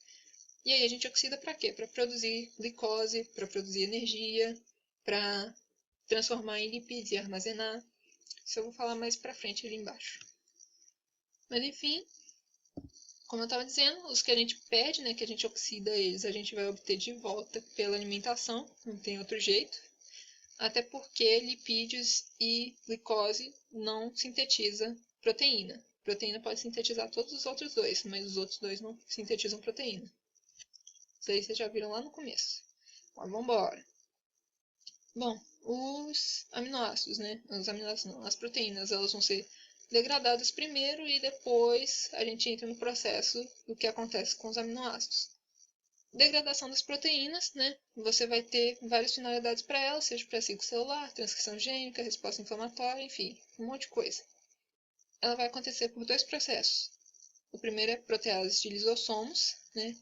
E aí a gente oxida para quê? Para produzir glicose, para produzir energia, para transformar em lipídios e armazenar. Isso eu vou falar mais para frente ali embaixo. Mas enfim, como eu estava dizendo, os que a gente perde, né, que a gente oxida eles, a gente vai obter de volta pela alimentação, não tem outro jeito. Até porque lipídios e glicose não sintetiza proteína. Proteína pode sintetizar todos os outros dois, mas os outros dois não sintetizam proteína. Isso aí vocês já viram lá no começo. Mas vamos embora. Bom, os aminoácidos, né? Os aminoácidos não, as proteínas, elas vão ser degradadas primeiro e depois a gente entra no processo do que acontece com os aminoácidos. Degradação das proteínas, né? Você vai ter várias finalidades para elas, seja para ciclo celular, transcrição gênica, resposta inflamatória, enfim, um monte de coisa. Ela vai acontecer por dois processos. O primeiro é protease de lisossomos, né?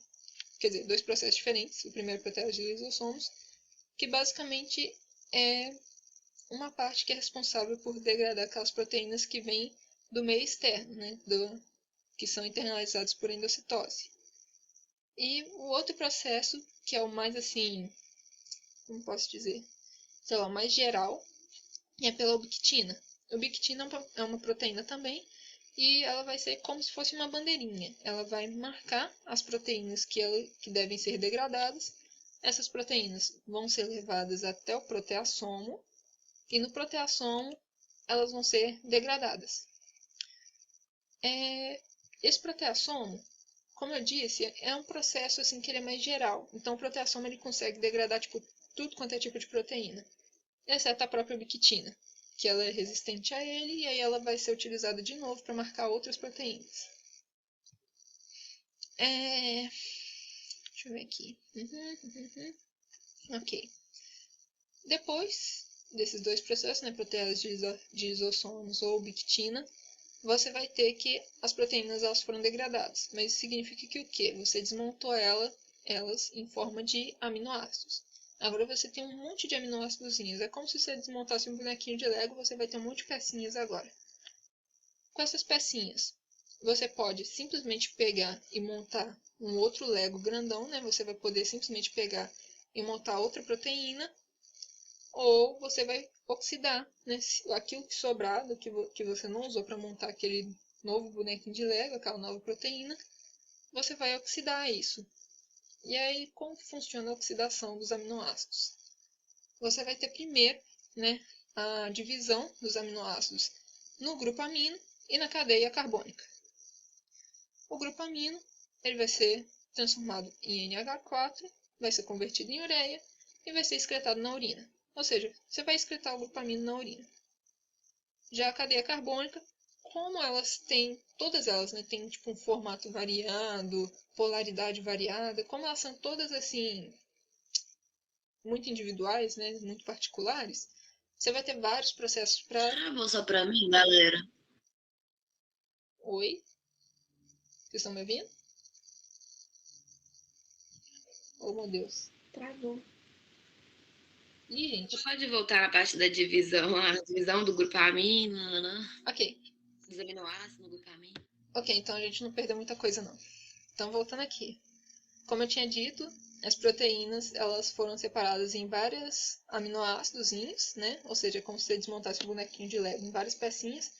Quer dizer, dois processos diferentes. O primeiro é protease de lisossomos, que basicamente é uma parte que é responsável por degradar aquelas proteínas que vêm do meio externo, né? Que são internalizadas por endocitose. E o outro processo, que é o mais assim, como posso dizer, sei lá, o mais geral, é pela ubiquitina. A ubiquitina é uma proteína também, e ela vai ser como se fosse uma bandeirinha. Ela vai marcar as proteínas que devem ser degradadas. Essas proteínas vão ser levadas até o proteassomo, e no proteassomo elas vão ser degradadas. Esse proteassomo, como eu disse, é um processo assim que ele é mais geral. Então o proteassomo ele consegue degradar tudo quanto é tipo de proteína, exceto a própria ubiquitina, que ela é resistente a ele e aí ela vai ser utilizada de novo para marcar outras proteínas. Deixa eu ver aqui. Ok. Depois desses dois processos, né, protease de lisossomos ou ubiquitina, você vai ter que as proteínas elas foram degradadas. Mas isso significa que o quê? Você desmontou elas em forma de aminoácidos. Agora você tem um monte de aminoácidozinhos. É como se você desmontasse um bonequinho de Lego, você vai ter um monte de pecinhas agora. Com essas pecinhas, você pode simplesmente pegar e montar um outro Lego grandão, né? Você vai poder simplesmente pegar e montar outra proteína, ou você vai oxidar, né? Aquilo que sobrar do que você não usou para montar aquele novo bonequinho de Lego, aquela nova proteína, você vai oxidar isso. E aí, como que funciona a oxidação dos aminoácidos? Você vai ter primeiro, né, a divisão dos aminoácidos no grupo amino e na cadeia carbônica. O grupo amino ele vai ser transformado em NH4, vai ser convertido em ureia e vai ser excretado na urina. Ou seja, você vai excretar o grupo amino na urina. Já a cadeia carbônica, como elas têm, todas elas, né, têm tipo um formato variado, polaridade variada, como elas são todas assim muito individuais, né, muito particulares, você vai ter vários processos para... Travou só pra mim, galera. Oi? Vocês estão me ouvindo? Oh, meu Deus. Travou. Ih, gente. Você pode voltar na parte da divisão, a divisão do grupo amino, Ok. dos aminoácidos no grupo amino. Ok, então a gente não perdeu muita coisa, não. Então, voltando aqui. Como eu tinha dito, as proteínas elas foram separadas em vários aminoácidozinhos, né? Ou seja, é como se você desmontasse um bonequinho de Lego em várias pecinhas.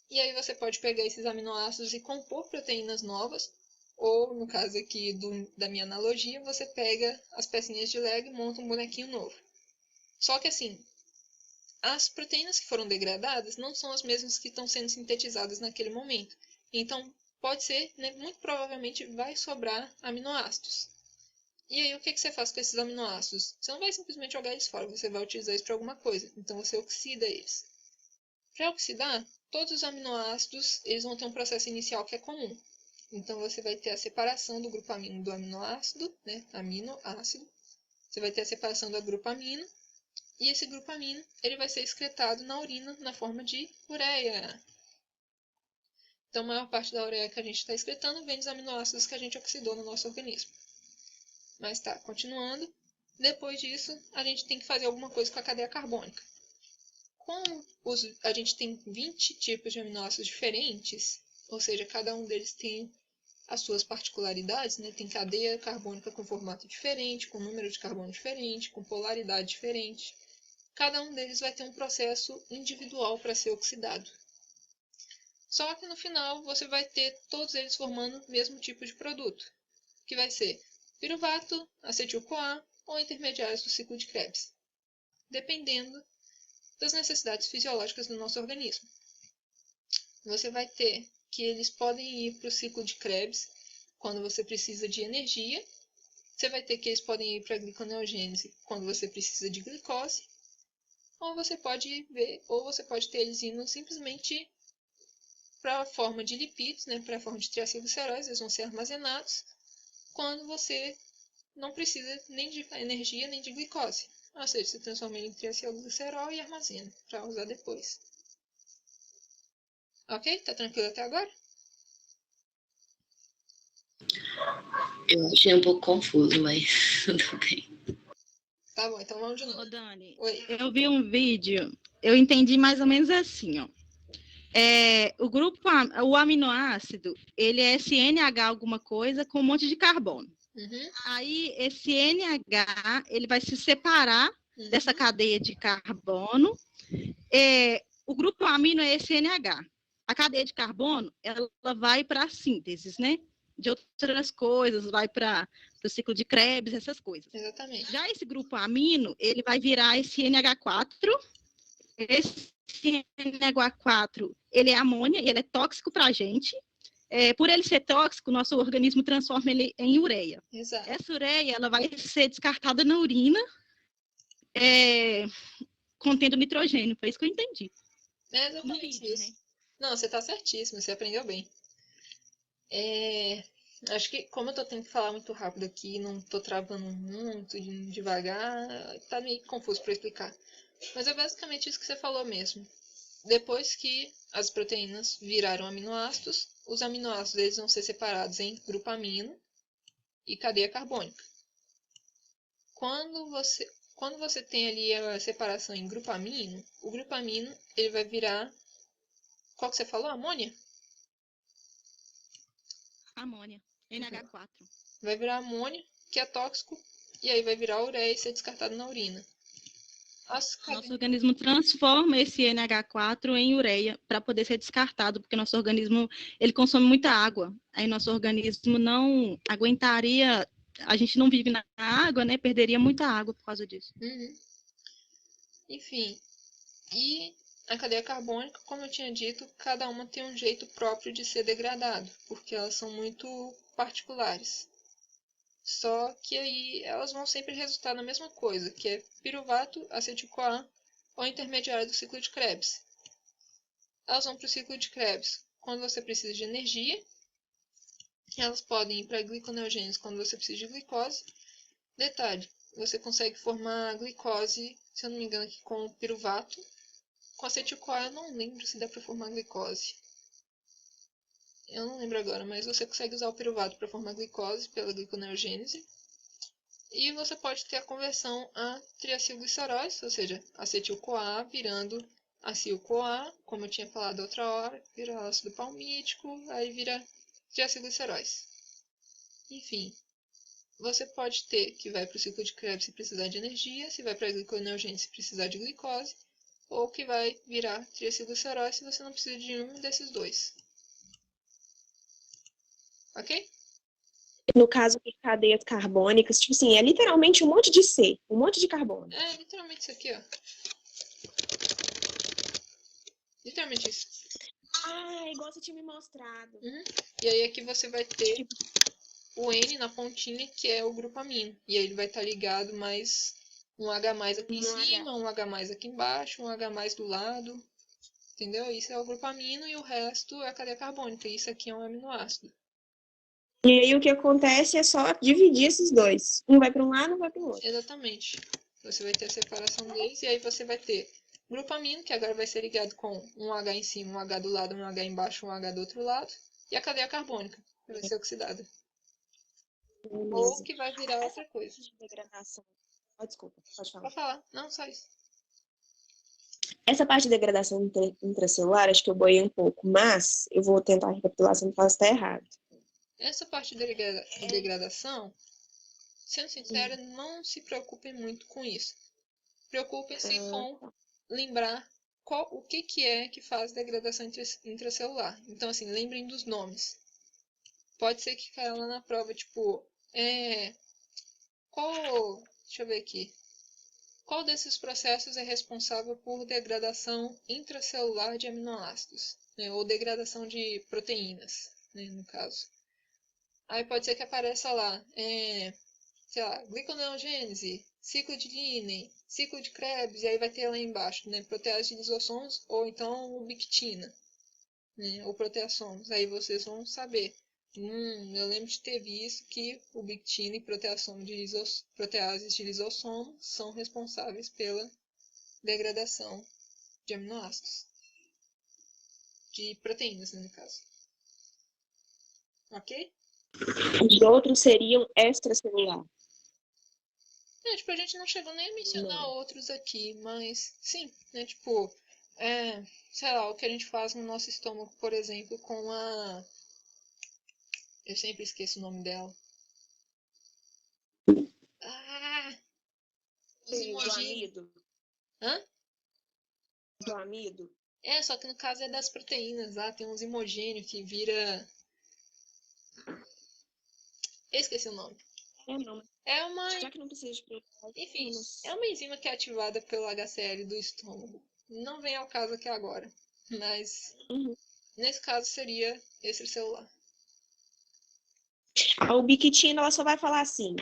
E aí você pode pegar esses aminoácidos e compor proteínas novas. Ou, no caso aqui da minha analogia, você pega as pecinhas de Lego e monta um bonequinho novo. Só que assim, as proteínas que foram degradadas não são as mesmas que estão sendo sintetizadas naquele momento. Então, pode ser, né, muito provavelmente vai sobrar aminoácidos. E aí, o que você faz com esses aminoácidos? Você não vai simplesmente jogar eles fora, você vai utilizar eles para alguma coisa. Então, você oxida eles. Para oxidar, todos os aminoácidos eles vão ter um processo inicial que é comum. Então, você vai ter a separação do grupo amino do aminoácido, né, aminoácido. Você vai ter a separação do grupo amino. E esse grupo amino ele vai ser excretado na urina na forma de ureia. Então, a maior parte da ureia que a gente está excretando vem dos aminoácidos que a gente oxidou no nosso organismo. Mas tá, continuando. Depois disso, a gente tem que fazer alguma coisa com a cadeia carbônica. como a gente tem 20 tipos de aminoácidos diferentes, ou seja, cada um deles tem as suas particularidades, né? Tem cadeia carbônica com formato diferente, com número de carbono diferente, com polaridade diferente. Cada um deles vai ter um processo individual para ser oxidado. Só que no final você vai ter todos eles formando o mesmo tipo de produto, que vai ser piruvato, acetil-CoA ou intermediários do ciclo de Krebs, dependendo das necessidades fisiológicas do nosso organismo. Você vai ter que eles podem ir para o ciclo de Krebs quando você precisa de energia. Você vai ter que eles podem ir para a gliconeogênese quando você precisa de glicose. Ou você pode ter eles indo simplesmente para a forma de lipídios, né, para a forma de triacilgliceróis. Eles vão ser armazenados quando você não precisa nem de energia nem de glicose. Ou seja, você transforma ele em triacilglicerol e armazena para usar depois. Ok? Tá tranquilo até agora? Eu achei um pouco confuso, mas tudo bem. Tá bom, então vamos de novo. Ô, Dani, Oi. eu vi um vídeo, eu entendi mais ou menos assim, ó. O aminoácido, ele é SNH alguma coisa com um monte de carbono. Uhum. Aí, esse NH, ele vai se separar dessa cadeia de carbono. O grupo amino é esse NH. A cadeia de carbono, ela vai para a síntese, né? De outras coisas, vai para o ciclo de Krebs, essas coisas. Exatamente. Já esse grupo amino, ele vai virar esse NH4. Esse NH4, ele é amônia e ele é tóxico para a gente. Por ele ser tóxico, nosso organismo transforma ele em ureia. Exato. Essa ureia, ela vai ser descartada na urina, contendo nitrogênio. Foi isso que eu entendi. É exatamente vídeo, isso. né? Não, você tá certíssimo, você aprendeu bem. Acho que, como eu tô tendo que falar muito rápido aqui, não tô travando muito devagar, tá meio confuso para explicar. Mas é basicamente isso que você falou mesmo. Depois que as proteínas viraram aminoácidos, os aminoácidos eles vão ser separados em grupo amino e cadeia carbônica. Quando você tem ali a separação em grupo amino, o grupo amino ele vai virar... Qual que você falou? Amônia? Amônia, NH4. Vai virar amônia, que é tóxico, e aí vai virar ureia e ser descartado na urina. Nosso organismo transforma esse NH4 em ureia para poder ser descartado, porque nosso organismo ele consome muita água. Aí nosso organismo não aguentaria, a gente não vive na água, né? Perderia muita água por causa disso. Uhum. Enfim, e a cadeia carbônica, como eu tinha dito, cada uma tem um jeito próprio de ser degradado, porque elas são muito particulares. Só que aí elas vão sempre resultar na mesma coisa, que é piruvato, acetil-CoA ou intermediário do ciclo de Krebs. Elas vão para o ciclo de Krebs quando você precisa de energia. Elas podem ir para a gliconeogênese quando você precisa de glicose. Detalhe, você consegue formar glicose, se eu não me engano, aqui com o piruvato. Com acetil-CoA eu não lembro se dá para formar glicose. Eu não lembro agora, mas você consegue usar o piruvato para formar glicose pela gliconeogênese. E você pode ter a conversão a triacilgliceróis, ou seja, acetil-CoA virando acil-CoA, como eu tinha falado outra hora, vira ácido palmítico, aí vira triacilgliceróis. Enfim, você pode ter que vai para o ciclo de Krebs se precisar de energia, se vai para a gliconeogênese se precisar de glicose, ou que vai virar triacilgliceróis se você não precisa de um desses dois. Ok? No caso de cadeias carbônicas, tipo assim, é literalmente um monte de C, um monte de carbono. É literalmente isso aqui, ó. Literalmente isso. Ah, igual você tinha me mostrado. Uhum. E aí aqui você vai ter o N na pontinha, que é o grupo amino. E aí ele vai estar ligado mais um H mais aqui em cima, um H mais aqui embaixo, um H mais do lado. Entendeu? Isso é o grupo amino e o resto é a cadeia carbônica. E isso aqui é um aminoácido. E aí o que acontece é só dividir esses dois. Um vai para um lado, um vai para o outro. Exatamente. Você vai ter a separação deles e aí você vai ter grupo amino, que agora vai ser ligado com um H em cima, um H do lado, um H embaixo, um H do outro lado. E a cadeia carbônica, que vai ser oxidada. Ou que vai virar outra coisa. Degradação. Oh, desculpa, pode falar. Pode falar. Não, só isso. Essa parte de degradação intracelular, acho que eu boiei um pouco, mas eu vou tentar recapitular se eu não posso estar errado. Essa parte de degradação, sendo sincera, não se preocupem muito com isso. Preocupem-se com lembrar o que é que faz degradação intracelular. Então, assim, lembrem dos nomes. Pode ser que caia lá na prova, tipo, deixa eu ver aqui. Qual desses processos é responsável por degradação intracelular de aminoácidos? Né? Ou degradação de proteínas, né, no caso. Aí pode ser que apareça lá, sei lá, gliconeogênese, ciclo de Linné, ciclo de Krebs, e aí vai ter lá embaixo, né, protease de lisossomos, ou então ubiquitina, né, ou proteassomos. Aí vocês vão saber. Eu lembro de ter visto que ubiquitina e proteases de lisossomo são responsáveis pela degradação de aminoácidos. De proteínas, né, no caso. Ok? Os outros seriam extracelular. Tipo, a gente não chegou nem a mencionar outros aqui, mas sim, né, tipo, sei lá, o que a gente faz no nosso estômago, por exemplo, com a... Eu sempre esqueço o nome dela. Os Do amido. Hã? Do amido. Só que no caso é das proteínas lá, tem uns imogênio que vira... Eu esqueci o nome. Não. É uma... Já que não precisa de proteína. Enfim, é uma enzima que é ativada pelo HCl do estômago. Não vem ao caso aqui agora, mas nesse caso seria extracelular. A ubiquitina, ela só vai falar assim,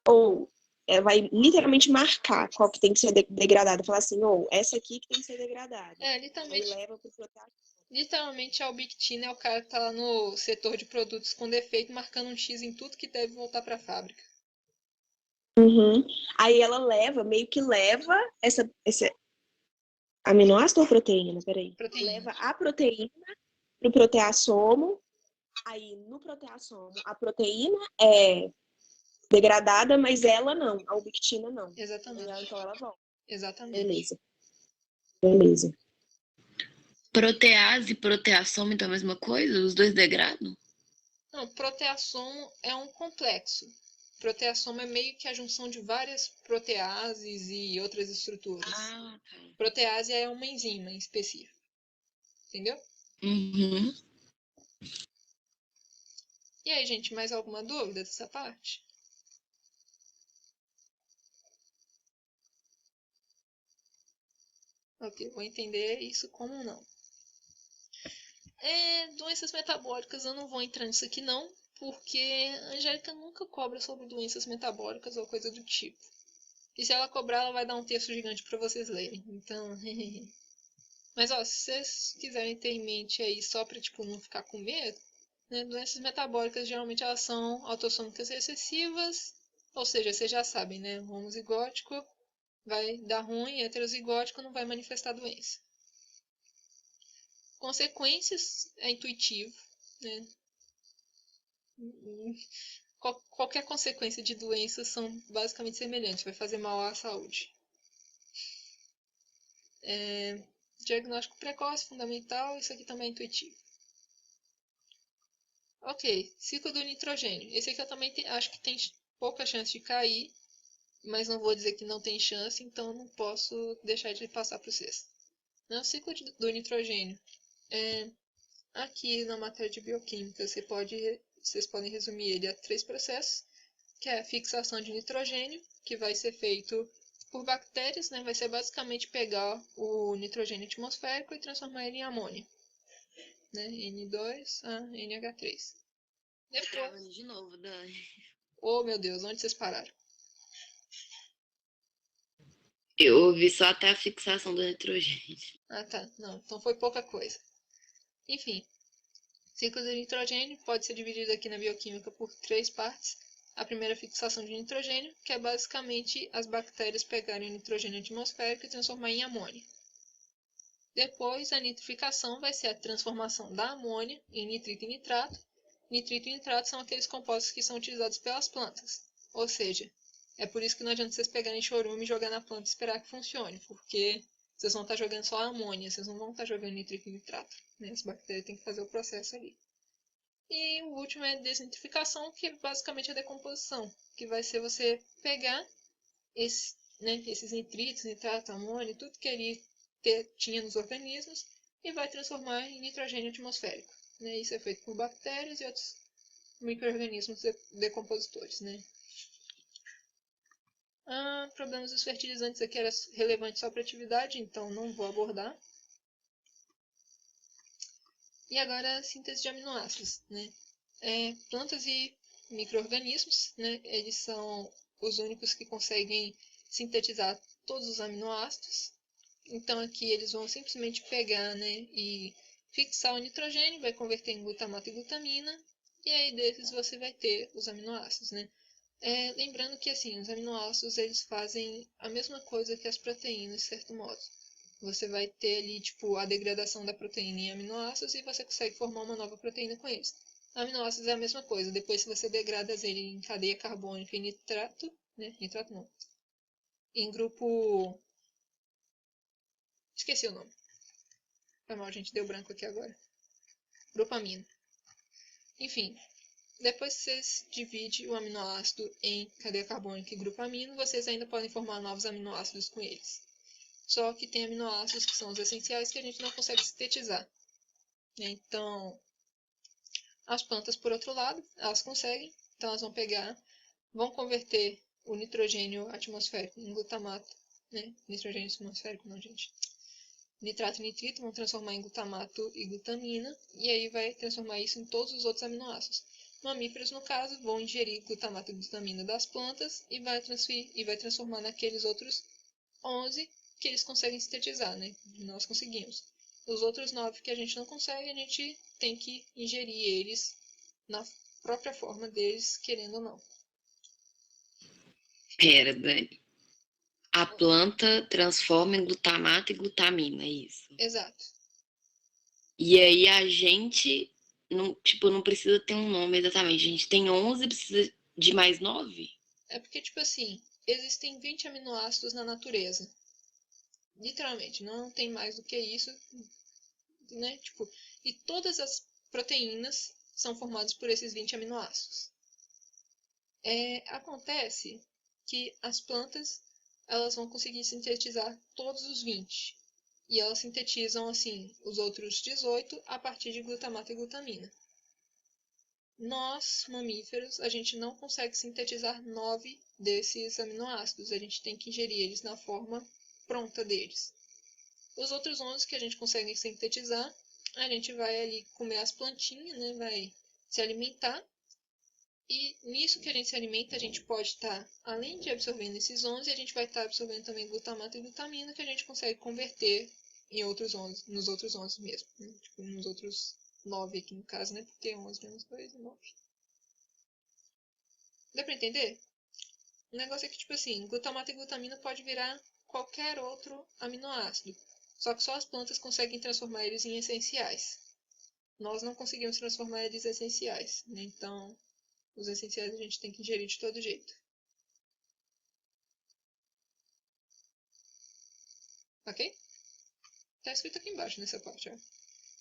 ou ela vai literalmente marcar qual que tem que ser degradada, falar assim, ou essa aqui que tem que ser degradada. Literalmente, leva pro protease. literalmente a ubiquitina é o cara que tá lá no setor de produtos com defeito, marcando um X em tudo que deve voltar para a fábrica. Aí ela meio que leva esse aminoácido ou proteína? Peraí. Proteína. Leva a proteína pro proteassomo. Aí no proteassomo a proteína é degradada, mas ela não, a ubiquitina não. Exatamente. Então ela volta. Exatamente. Beleza. Protease e proteassomo então é a mesma coisa? Os dois degradam? Não, proteassomo é um complexo. Proteassomo é meio que a junção de várias proteases e outras estruturas. Tá. Protease é uma enzima em específico. Entendeu? E aí, gente, mais alguma dúvida dessa parte? Ok, vou entender isso como não. Doenças metabólicas, eu não vou entrar nisso aqui não, porque a Angélica nunca cobra sobre doenças metabólicas ou coisa do tipo. E se ela cobrar, ela vai dar um texto gigante para vocês lerem. Então, mas ó, se vocês quiserem ter em mente aí só para tipo não ficar com medo, né, doenças metabólicas geralmente elas são autossômicas recessivas, ou seja, vocês já sabem, né, homozigótico vai dar ruim, heterozigótico não vai manifestar doença. Consequências é intuitivo, né? Qualquer consequência de doenças são basicamente semelhantes, vai fazer mal à saúde. Diagnóstico precoce, fundamental, isso aqui também é intuitivo. Ok, ciclo do nitrogênio. Esse aqui eu também acho que tem pouca chance de cair, mas não vou dizer que não tem chance, então não posso deixar de passar para vocês. No ciclo do nitrogênio, aqui na matéria de bioquímica, vocês podem resumir ele a 3 processos, que é a fixação de nitrogênio, que vai ser feito por bactérias, né? Vai ser basicamente pegar o nitrogênio atmosférico e transformar ele em amônia. Né? N2 a NH3. Depois... De novo, Dani. Oh, meu Deus, onde vocês pararam? Eu ouvi só até a fixação do nitrogênio. Ah, tá. Não, então foi pouca coisa. Enfim, ciclo de nitrogênio pode ser dividido aqui na bioquímica por 3 partes. A primeira é a fixação de nitrogênio, que é basicamente as bactérias pegarem o nitrogênio atmosférico e transformar em amônia. Depois, a nitrificação vai ser a transformação da amônia em nitrito e nitrato. Nitrito e nitrato são aqueles compostos que são utilizados pelas plantas. Ou seja, é por isso que não adianta vocês pegarem chorume e jogar na planta e esperar que funcione, porque Vocês vão estar jogando só amônia, vocês não vão estar jogando nitrito e nitrato, né? As bactérias têm que fazer o processo ali. E o último é desnitrificação, que basicamente é a decomposição, que vai ser você pegar esses nitritos, nitrato, amônio, tudo que ali tinha nos organismos e vai transformar em nitrogênio atmosférico. Né? Isso é feito por bactérias e outros micro-organismos decompositores. Né? Problemas dos fertilizantes aqui era relevante só para a atividade, então não vou abordar. E agora a síntese de aminoácidos. Né? Plantas e micro-organismos, né? Eles são os únicos que conseguem sintetizar todos os aminoácidos. Então aqui eles vão simplesmente pegar, né, e fixar o nitrogênio, vai converter em glutamato e glutamina, e aí desses você vai ter os aminoácidos. Né? Lembrando que assim, os aminoácidos eles fazem a mesma coisa que as proteínas, de certo modo. Você vai ter ali tipo, a degradação da proteína em aminoácidos e você consegue formar uma nova proteína com eles. Aminoácidos é a mesma coisa, depois se você degrada ele em cadeia carbônica e nitrato, né? Nitrato não, em grupo... Esqueci o nome. Foi mal, gente, deu branco aqui agora. Grupo amino. Enfim, depois que vocês dividem o aminoácido em cadeia carbônica e grupo amino, vocês ainda podem formar novos aminoácidos com eles. Só que tem aminoácidos que são os essenciais que a gente não consegue sintetizar. Então, as plantas, por outro lado, elas conseguem. Então, elas vão pegar, vão converter o nitrogênio atmosférico em glutamato. Né? Nitrogênio atmosférico não, gente. Nitrato e nitrito vão transformar em glutamato e glutamina, e aí vai transformar isso em todos os outros aminoácidos. Mamíferos, no caso, vão ingerir glutamato e glutamina das plantas e vai transformar naqueles outros 11 que eles conseguem sintetizar, né? Nós conseguimos. Os outros 9 que a gente não consegue, a gente tem que ingerir eles na própria forma deles, querendo ou não. Pera, Dani. A planta transforma em glutamato e glutamina, é isso? Exato. E aí a gente não precisa ter um nome exatamente. A gente tem 11, precisa de mais 9? É porque, tipo assim, existem 20 aminoácidos na natureza. Literalmente, não tem mais do que isso, né? Tipo, e todas as proteínas são formadas por esses 20 aminoácidos. Acontece que as plantas elas vão conseguir sintetizar todos os 20. E elas sintetizam, assim, os outros 18 a partir de glutamato e glutamina. Nós, mamíferos, a gente não consegue sintetizar 9 desses aminoácidos. A gente tem que ingerir eles na forma pronta deles. Os outros 11 que a gente consegue sintetizar, a gente vai ali comer as plantinhas, né? Vai se alimentar. E nisso que a gente se alimenta, a gente pode estar, além de absorvendo esses 11, a gente vai estar absorvendo também glutamato e glutamina, que a gente consegue converter em outros 11, nos outros 11 mesmo. Né? Tipo, nos outros 9 aqui no caso, né? Porque 11 menos 2 é 9. Deu pra entender? O negócio é que, tipo assim, glutamato e glutamina pode virar qualquer outro aminoácido. Só que só as plantas conseguem transformar eles em essenciais. Nós não conseguimos transformar eles em essenciais. Né? Então, os essenciais a gente tem que ingerir de todo jeito. Ok? Está escrito aqui embaixo nessa parte. Ó.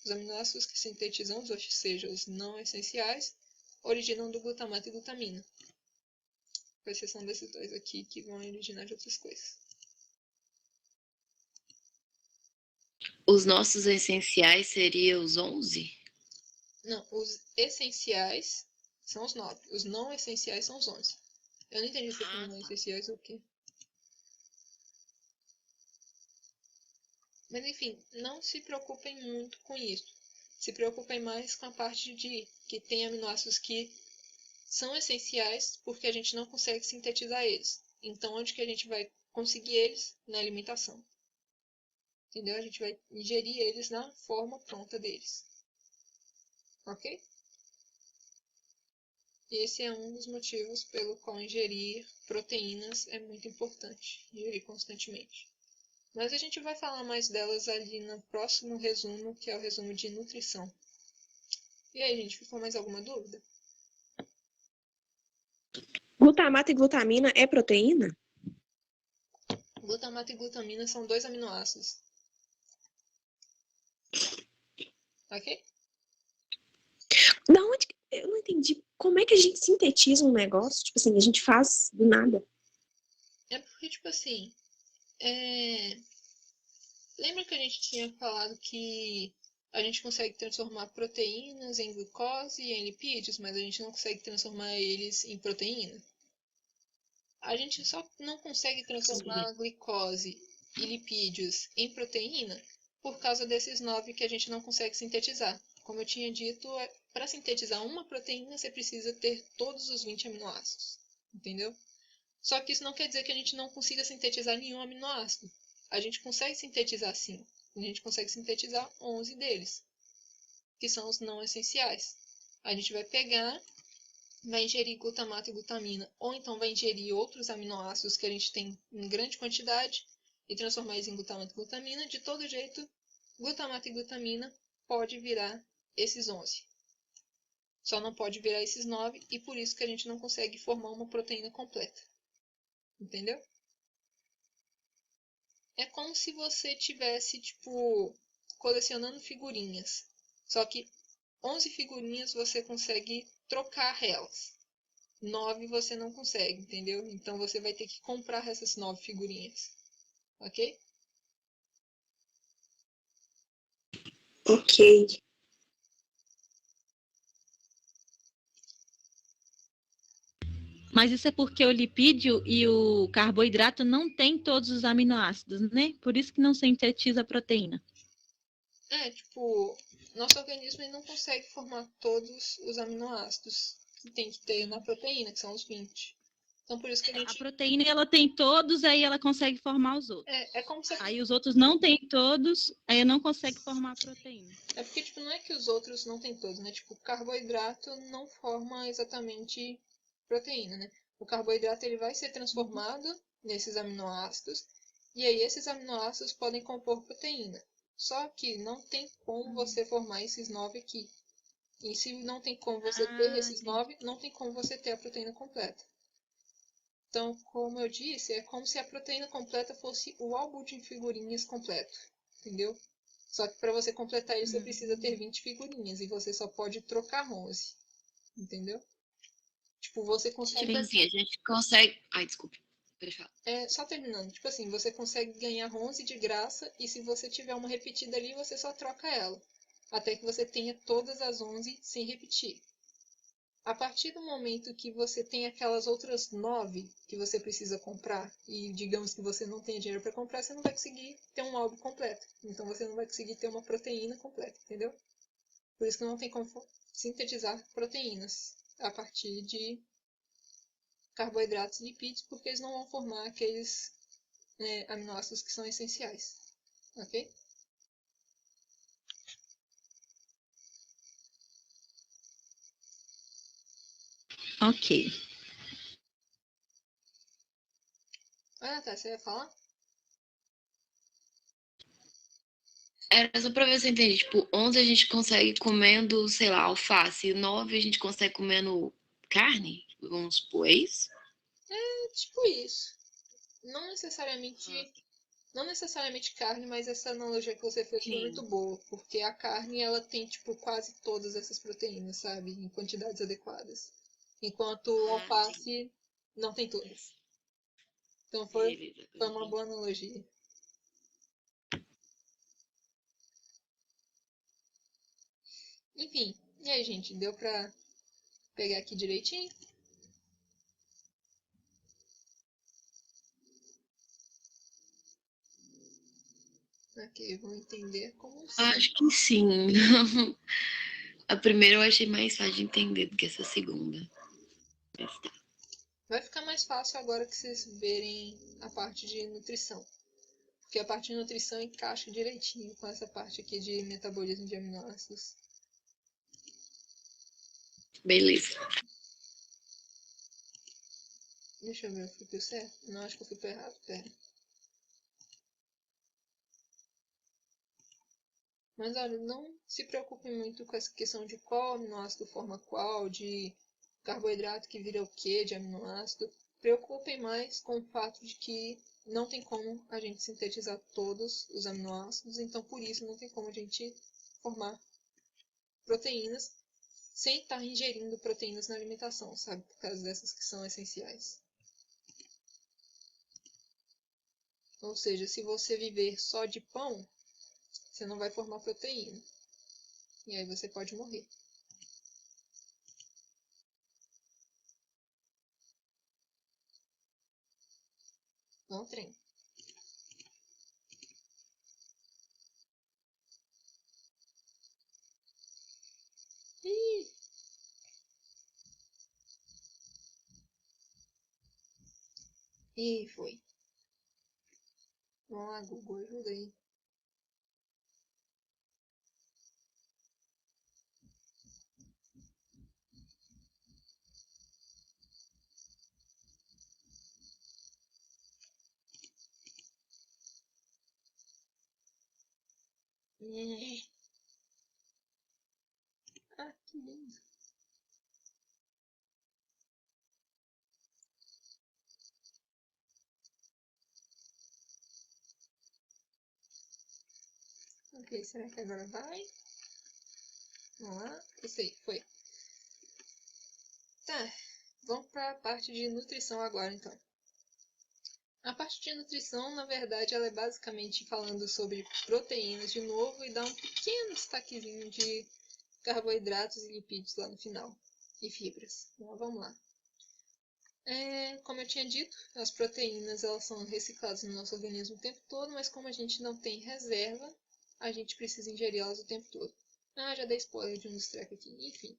Os aminoácidos que sintetizamos, ou seja, os não essenciais, originam do glutamato e glutamina. Com exceção desses dois aqui que vão originar de outras coisas. Os nossos essenciais seriam os 11? Não, os essenciais são os 9. Os não essenciais são os 11. Eu não entendi se foi não essenciais ou o quê. Mas enfim, não se preocupem muito com isso. Se preocupem mais com a parte de que tem aminoácidos que são essenciais porque a gente não consegue sintetizar eles. Então, onde que a gente vai conseguir eles? Na alimentação. Entendeu? A gente vai ingerir eles na forma pronta deles. Ok? E esse é um dos motivos pelo qual ingerir proteínas é muito importante. Ingerir constantemente. Mas a gente vai falar mais delas ali no próximo resumo, que é o resumo de nutrição. E aí, gente, ficou mais alguma dúvida? Glutamato e glutamina é proteína? Glutamato e glutamina são 2 aminoácidos. Ok? Da onde? Eu não entendi. Como é que a gente sintetiza um negócio? Tipo assim, a gente faz do nada. É porque, tipo assim, lembra que a gente tinha falado que a gente consegue transformar proteínas em glicose e em lipídios, mas a gente não consegue transformar eles em proteína? A gente só não consegue transformar glicose e lipídios em proteína por causa desses 9 que a gente não consegue sintetizar. Como eu tinha dito, para sintetizar uma proteína você precisa ter todos os 20 aminoácidos, entendeu? Só que isso não quer dizer que a gente não consiga sintetizar nenhum aminoácido. A gente consegue sintetizar sim. A gente consegue sintetizar 11 deles, que são os não essenciais. A gente vai pegar, vai ingerir glutamato e glutamina, ou então vai ingerir outros aminoácidos que a gente tem em grande quantidade e transformar eles em glutamato e glutamina. De todo jeito, glutamato e glutamina pode virar esses 11. Só não pode virar esses 9 e por isso que a gente não consegue formar uma proteína completa. Entendeu? É como se você tivesse, tipo, colecionando figurinhas. Só que 11 figurinhas você consegue trocar elas. 9 você não consegue, entendeu? Então você vai ter que comprar essas 9 figurinhas. Ok? Ok. Mas isso é porque o lipídio e o carboidrato não têm todos os aminoácidos, né? Por isso que não sintetiza a proteína. Tipo, nosso organismo ele não consegue formar todos os aminoácidos que tem que ter na proteína, que são os 20. Então por isso que a A gente... proteína, ela tem todos, aí ela consegue formar os outros. É como se... Aí os outros não têm todos, aí não consegue formar a proteína. É porque, tipo, não é que os outros não tem todos, né? Tipo, o carboidrato não forma exatamente proteína, né? O carboidrato ele vai ser transformado nesses aminoácidos e aí esses aminoácidos podem compor proteína. Só que não tem como você formar esses 9 aqui. E se não tem como você ter esses 9, não tem como você ter a proteína completa. Então, como eu disse, é como se a proteína completa fosse o álbum de figurinhas completo, entendeu? Só que para você completar ele, você precisa ter 20 figurinhas e você só pode trocar 11, entendeu? Tipo, você consegue... Tipo assim, a gente consegue... Ai, desculpa. Pode falar. Só terminando, tipo assim, você consegue ganhar 11 de graça e se você tiver uma repetida ali, você só troca ela. Até que você tenha todas as 11 sem repetir. A partir do momento que você tem aquelas outras 9 que você precisa comprar e digamos que você não tem dinheiro para comprar, você não vai conseguir ter um álbum completo. Então você não vai conseguir ter uma proteína completa, entendeu? Por isso que não tem como sintetizar proteínas a partir de carboidratos e lipídios, porque eles não vão formar aqueles aminoácidos que são essenciais. Ok? Ok. Ah, tá. Você ia falar? Era só pra ver se eu entendi. Tipo, 11 a gente consegue comendo, sei lá, alface. E 9 a gente consegue comendo carne? Vamos supor, é isso? É tipo isso. Não necessariamente carne, mas essa analogia que você fez foi muito Sim. boa, porque a carne ela tem tipo quase todas essas proteínas, sabe, em quantidades adequadas, enquanto o Ah, sim. alface não tem todas. Então Beleza, foi agora uma entendi. boa analogia. Enfim, e aí, gente, deu pra pegar aqui direitinho? Ok, vou entender como sim. Acho que sim. A primeira eu achei mais fácil de entender do que essa segunda. Mas tá. Vai ficar mais fácil agora que vocês verem a parte de nutrição. Porque a parte de nutrição encaixa direitinho com essa parte aqui de metabolismo de aminoácidos. Beleza. Deixa eu ver, eu fui pro certo? Não, acho que eu fui pro errado, pera. Mas olha, não se preocupe muito com essa questão de qual aminoácido forma qual, de carboidrato que vira o que de aminoácido. Preocupem mais com o fato de que não tem como a gente sintetizar todos os aminoácidos, então por isso não tem como a gente formar proteínas sem estar ingerindo proteínas na alimentação, sabe? Por causa dessas que são essenciais. Ou seja, se você viver só de pão, você não vai formar proteína. E aí você pode morrer. Não trem. Ih! Ih, foi. Vamos lá, Google, ajuda aí. Ah, que lindo. Ok, será que agora vai? Vamos lá. Isso aí, foi. Tá, vamos para a parte de nutrição agora, então. A parte de nutrição, na verdade, ela é basicamente falando sobre proteínas de novo e dá um pequeno destaquezinho de carboidratos e lipídios lá no final. E fibras. Então, vamos lá. Como eu tinha dito, as proteínas elas são recicladas no nosso organismo o tempo todo, mas como a gente não tem reserva, a gente precisa ingerir elas o tempo todo. Ah, já dei spoiler de um dos trechos aqui. Enfim.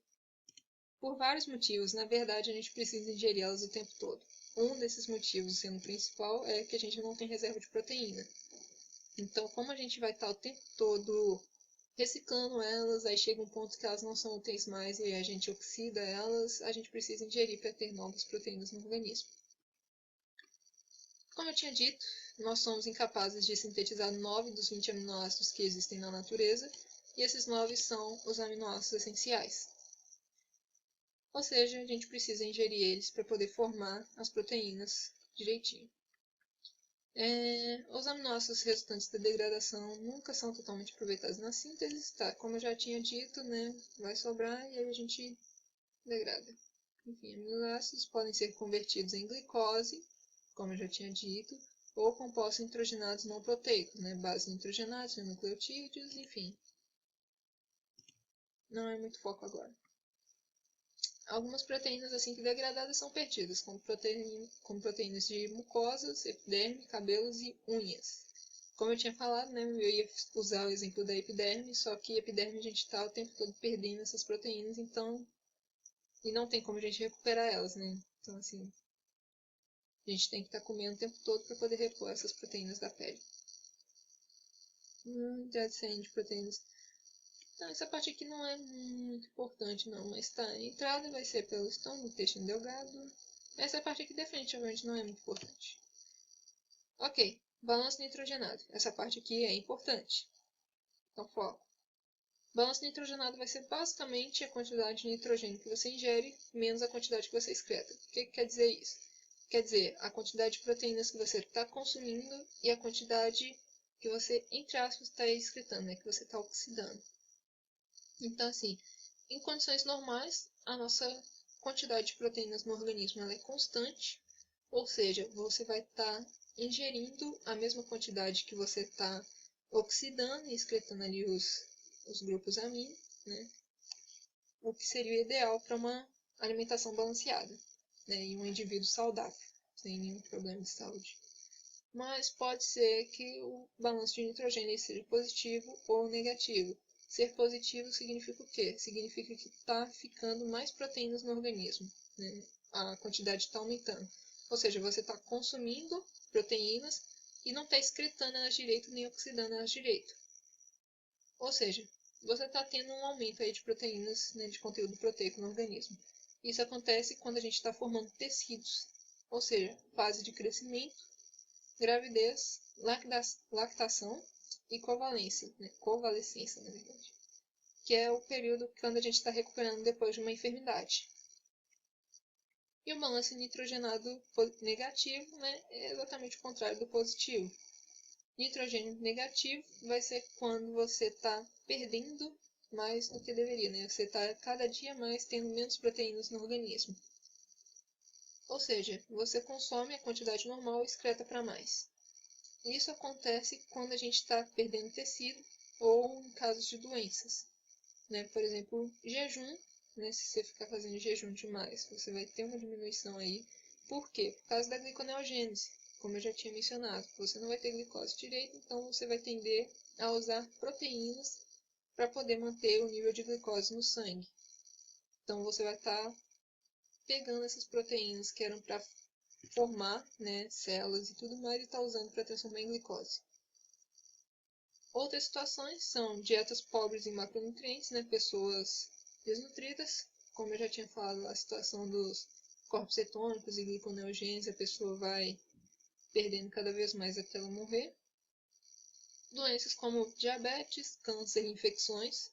Por vários motivos, na verdade, a gente precisa ingerir elas o tempo todo. Um desses motivos, sendo o principal, é que a gente não tem reserva de proteína. Então, como a gente vai estar o tempo todo reciclando elas, aí chega um ponto que elas não são úteis mais e a gente oxida elas, a gente precisa ingerir para ter novas proteínas no organismo. Como eu tinha dito, nós somos incapazes de sintetizar 9 dos 20 aminoácidos que existem na natureza, e esses 9 são os aminoácidos essenciais. Ou seja, a gente precisa ingerir eles para poder formar as proteínas direitinho. Os aminoácidos resultantes da degradação nunca são totalmente aproveitados na síntese, tá? Como eu já tinha dito, né? Vai sobrar e aí a gente degrada. Enfim, aminoácidos podem ser convertidos em glicose, como eu já tinha dito, ou compostos nitrogenados não proteicos, né? Bases nitrogenadas, nucleotídeos, enfim. Não é muito foco agora. Algumas proteínas assim que degradadas são perdidas, como proteínas de mucosas, epiderme, cabelos e unhas. Como eu tinha falado, né, eu ia usar o exemplo da epiderme, só que a epiderme a gente está o tempo todo perdendo essas proteínas, então... E não tem como a gente recuperar elas, né? Então, assim, a gente tem que estar comendo o tempo todo para poder repor essas proteínas da pele. Hidratação de proteínas. Então, essa parte aqui não é muito importante, não, mas tá, a entrada vai ser pelo estômago, intestino delgado. Essa parte aqui definitivamente não é muito importante. Ok, balanço nitrogenado. Essa parte aqui é importante. Então, foco. Balanço nitrogenado vai ser basicamente a quantidade de nitrogênio que você ingere menos a quantidade que você excreta. O que quer dizer isso? Quer dizer, a quantidade de proteínas que você está consumindo e a quantidade que você, entre aspas, está excretando, né? Que você está oxidando. Então, assim, em condições normais, a nossa quantidade de proteínas no organismo ela é constante, ou seja, você vai estar ingerindo a mesma quantidade que você está oxidando e excretando ali os grupos amino, né? O que seria o ideal para uma alimentação balanceada, né? Em um indivíduo saudável, sem nenhum problema de saúde. Mas pode ser que o balanço de nitrogênio seja positivo ou negativo. Ser positivo significa o quê? Significa que está ficando mais proteínas no organismo, né? A quantidade está aumentando. Ou seja, você está consumindo proteínas e não está excretando elas direito nem oxidando elas direito. Ou seja, você está tendo um aumento aí de proteínas, né, de conteúdo proteico no organismo. Isso acontece quando a gente está formando tecidos, ou seja, fase de crescimento, gravidez, lactação e covalescência, na verdade, que é o período quando a gente está recuperando depois de uma enfermidade. E o balanço nitrogenado negativo, né, é exatamente o contrário do positivo. Nitrogênio negativo vai ser quando você está perdendo mais do que deveria, né? Você está cada dia mais tendo menos proteínas no organismo. Ou seja, você consome a quantidade normal e excreta para mais. Isso acontece quando a gente está perdendo tecido ou em casos de doenças, né? Por exemplo, jejum, né? Se você ficar fazendo jejum demais, você vai ter uma diminuição aí. Por quê? Por causa da gliconeogênese, como eu já tinha mencionado. Você não vai ter glicose direito, então você vai tender a usar proteínas para poder manter o nível de glicose no sangue. Então você vai estar pegando essas proteínas que eram para formar, né, células e tudo mais e está usando para transformar em glicose. Outras situações são dietas pobres em macronutrientes, né, pessoas desnutridas, como eu já tinha falado, a situação dos corpos cetônicos e gliconeogênese, a pessoa vai perdendo cada vez mais até ela morrer. Doenças como diabetes, câncer e infecções.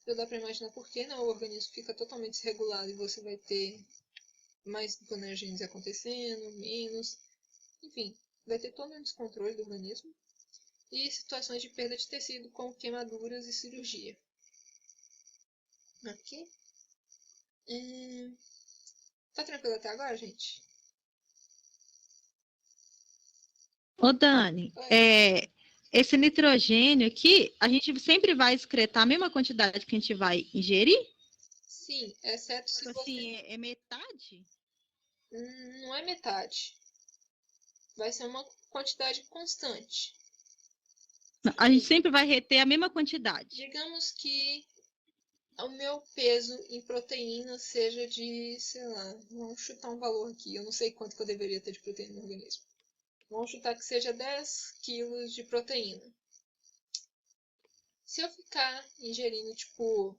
Já dá para imaginar por que, né, o organismo fica totalmente desregulado e você vai ter mais gliconeogênese acontecendo, menos, enfim, vai ter todo um descontrole do organismo. E situações de perda de tecido, como queimaduras e cirurgia. Aqui. Tá tranquilo até agora, gente? Ô, Dani, Oi. esse nitrogênio aqui, a gente sempre vai excretar a mesma quantidade que a gente vai ingerir? Sim, exceto se Tipo você... assim, é metade? Não é metade. Vai ser uma quantidade constante. A gente sempre vai reter a mesma quantidade. Digamos que o meu peso em proteína seja de, sei lá, vamos chutar um valor aqui. Eu não sei quanto que eu deveria ter de proteína no organismo. Vamos chutar que seja 10 quilos de proteína. Se eu ficar ingerindo, tipo,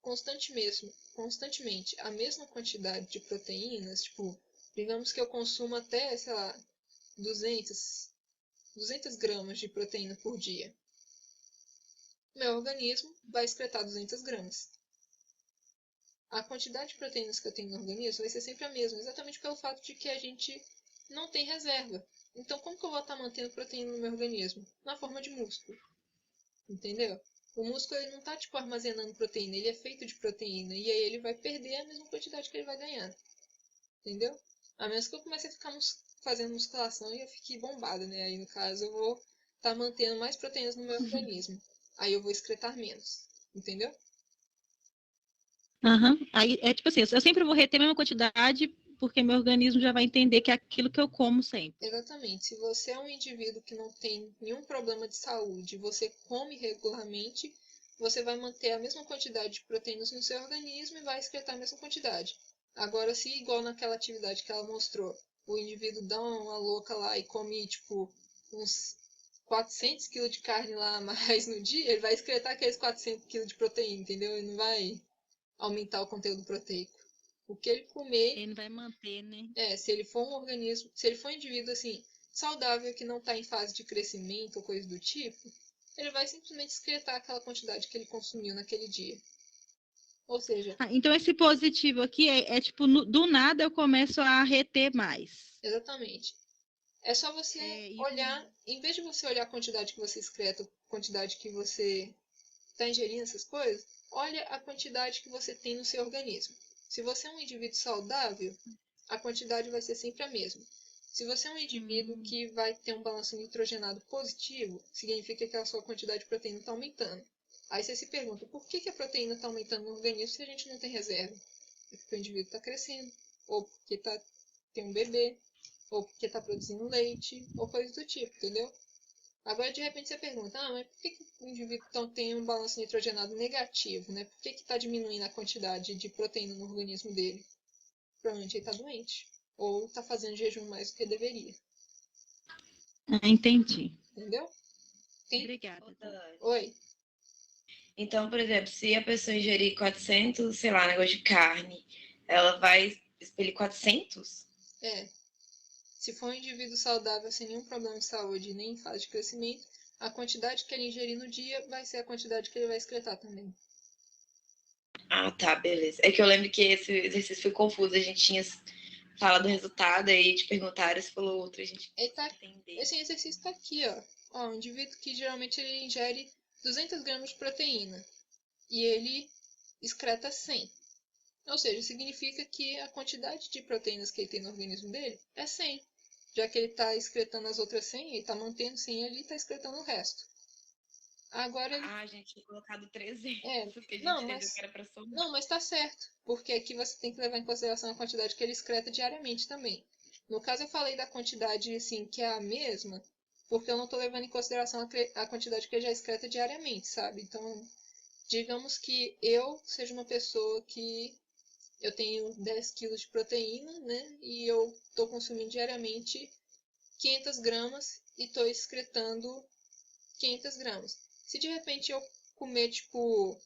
constantemente a mesma quantidade de proteínas, tipo, digamos que eu consumo até, sei lá, 200 gramas de proteína por dia. Meu organismo vai excretar 200 gramas. A quantidade de proteínas que eu tenho no organismo vai ser sempre a mesma, exatamente pelo fato de que a gente não tem reserva. Então, como que eu vou estar mantendo proteína no meu organismo? Na forma de músculo. Entendeu? O músculo ele não está tipo, armazenando proteína, ele é feito de proteína. E aí ele vai perder a mesma quantidade que ele vai ganhar. Entendeu? A menos que eu comece a ficar fazendo musculação e eu fique bombada, né? Aí no caso eu vou estar mantendo mais proteínas no meu organismo. Aí eu vou excretar menos. Entendeu? Uhum. Aí é tipo assim, eu sempre vou reter a mesma quantidade, porque meu organismo já vai entender que é aquilo que eu como sempre. Exatamente. Se você é um indivíduo que não tem nenhum problema de saúde, você come regularmente, você vai manter a mesma quantidade de proteínas no seu organismo e vai excretar a mesma quantidade. Agora, se igual naquela atividade que ela mostrou, o indivíduo dá uma louca lá e come, tipo, uns 400 kg de carne lá a mais no dia, ele vai excretar aqueles 400 kg de proteína, entendeu? Ele não vai aumentar o conteúdo proteico. O que ele comer Ele vai manter, né? se ele for um organismo, se ele for um indivíduo assim, saudável que não está em fase de crescimento ou coisa do tipo, ele vai simplesmente excretar aquela quantidade que ele consumiu naquele dia. Ou seja, Então esse positivo aqui é tipo, do nada eu começo a reter mais. exatamente. É só você olhar, em vez de você olhar a quantidade que você excreta, a quantidade que você está ingerindo essas coisas, olha a quantidade que você tem no seu organismo. Se você é um indivíduo saudável, a quantidade vai ser sempre a mesma. Se você é um indivíduo que vai ter um balanço nitrogenado positivo, significa que a sua quantidade de proteína está aumentando. Aí você se pergunta, por que a proteína está aumentando no organismo se a gente não tem reserva? É porque o indivíduo está crescendo, ou porque tem um bebê, ou porque está produzindo leite, ou coisa do tipo, entendeu? Agora, de repente, você pergunta, mas por que o indivíduo então, tem um balanço nitrogenado negativo, né? Por que está diminuindo a quantidade de proteína no organismo dele? Provavelmente ele está doente. Ou está fazendo jejum mais do que deveria. Entendi. Entendeu? Obrigada. Oi. Então, por exemplo, se a pessoa ingerir 400, sei lá, negócio de carne, ela vai expelir 400? Se for um indivíduo saudável sem nenhum problema de saúde nem em fase de crescimento, a quantidade que ele ingerir no dia vai ser a quantidade que ele vai excretar também. Ah, tá, beleza. É que eu lembro que esse exercício foi confuso. A gente tinha falado do resultado e te perguntaram, você falou outro, a gente entender. Esse exercício está aqui, ó. Um indivíduo que geralmente ele ingere 200 gramas de proteína. e ele excreta 100. Ou seja, significa que a quantidade de proteínas que ele tem no organismo dele é 100. Já que ele está excretando as outras 100, ele está mantendo 100 ali e está excretando o resto. Agora ele... Ah, a gente tinha colocado 300, porque a gente não, entendeu mas... que era pra somar. Não, mas tá certo, porque aqui você tem que levar em consideração a quantidade que ele excreta diariamente também. No caso eu falei da quantidade assim, que é a mesma, porque eu não estou levando em consideração a quantidade que ele já excreta diariamente, sabe? Então, digamos que eu seja uma pessoa que eu tenho 10 quilos de proteína, né? E eu estou consumindo diariamente 500 gramas e estou excretando 500 gramas. Se de repente eu comer, tipo...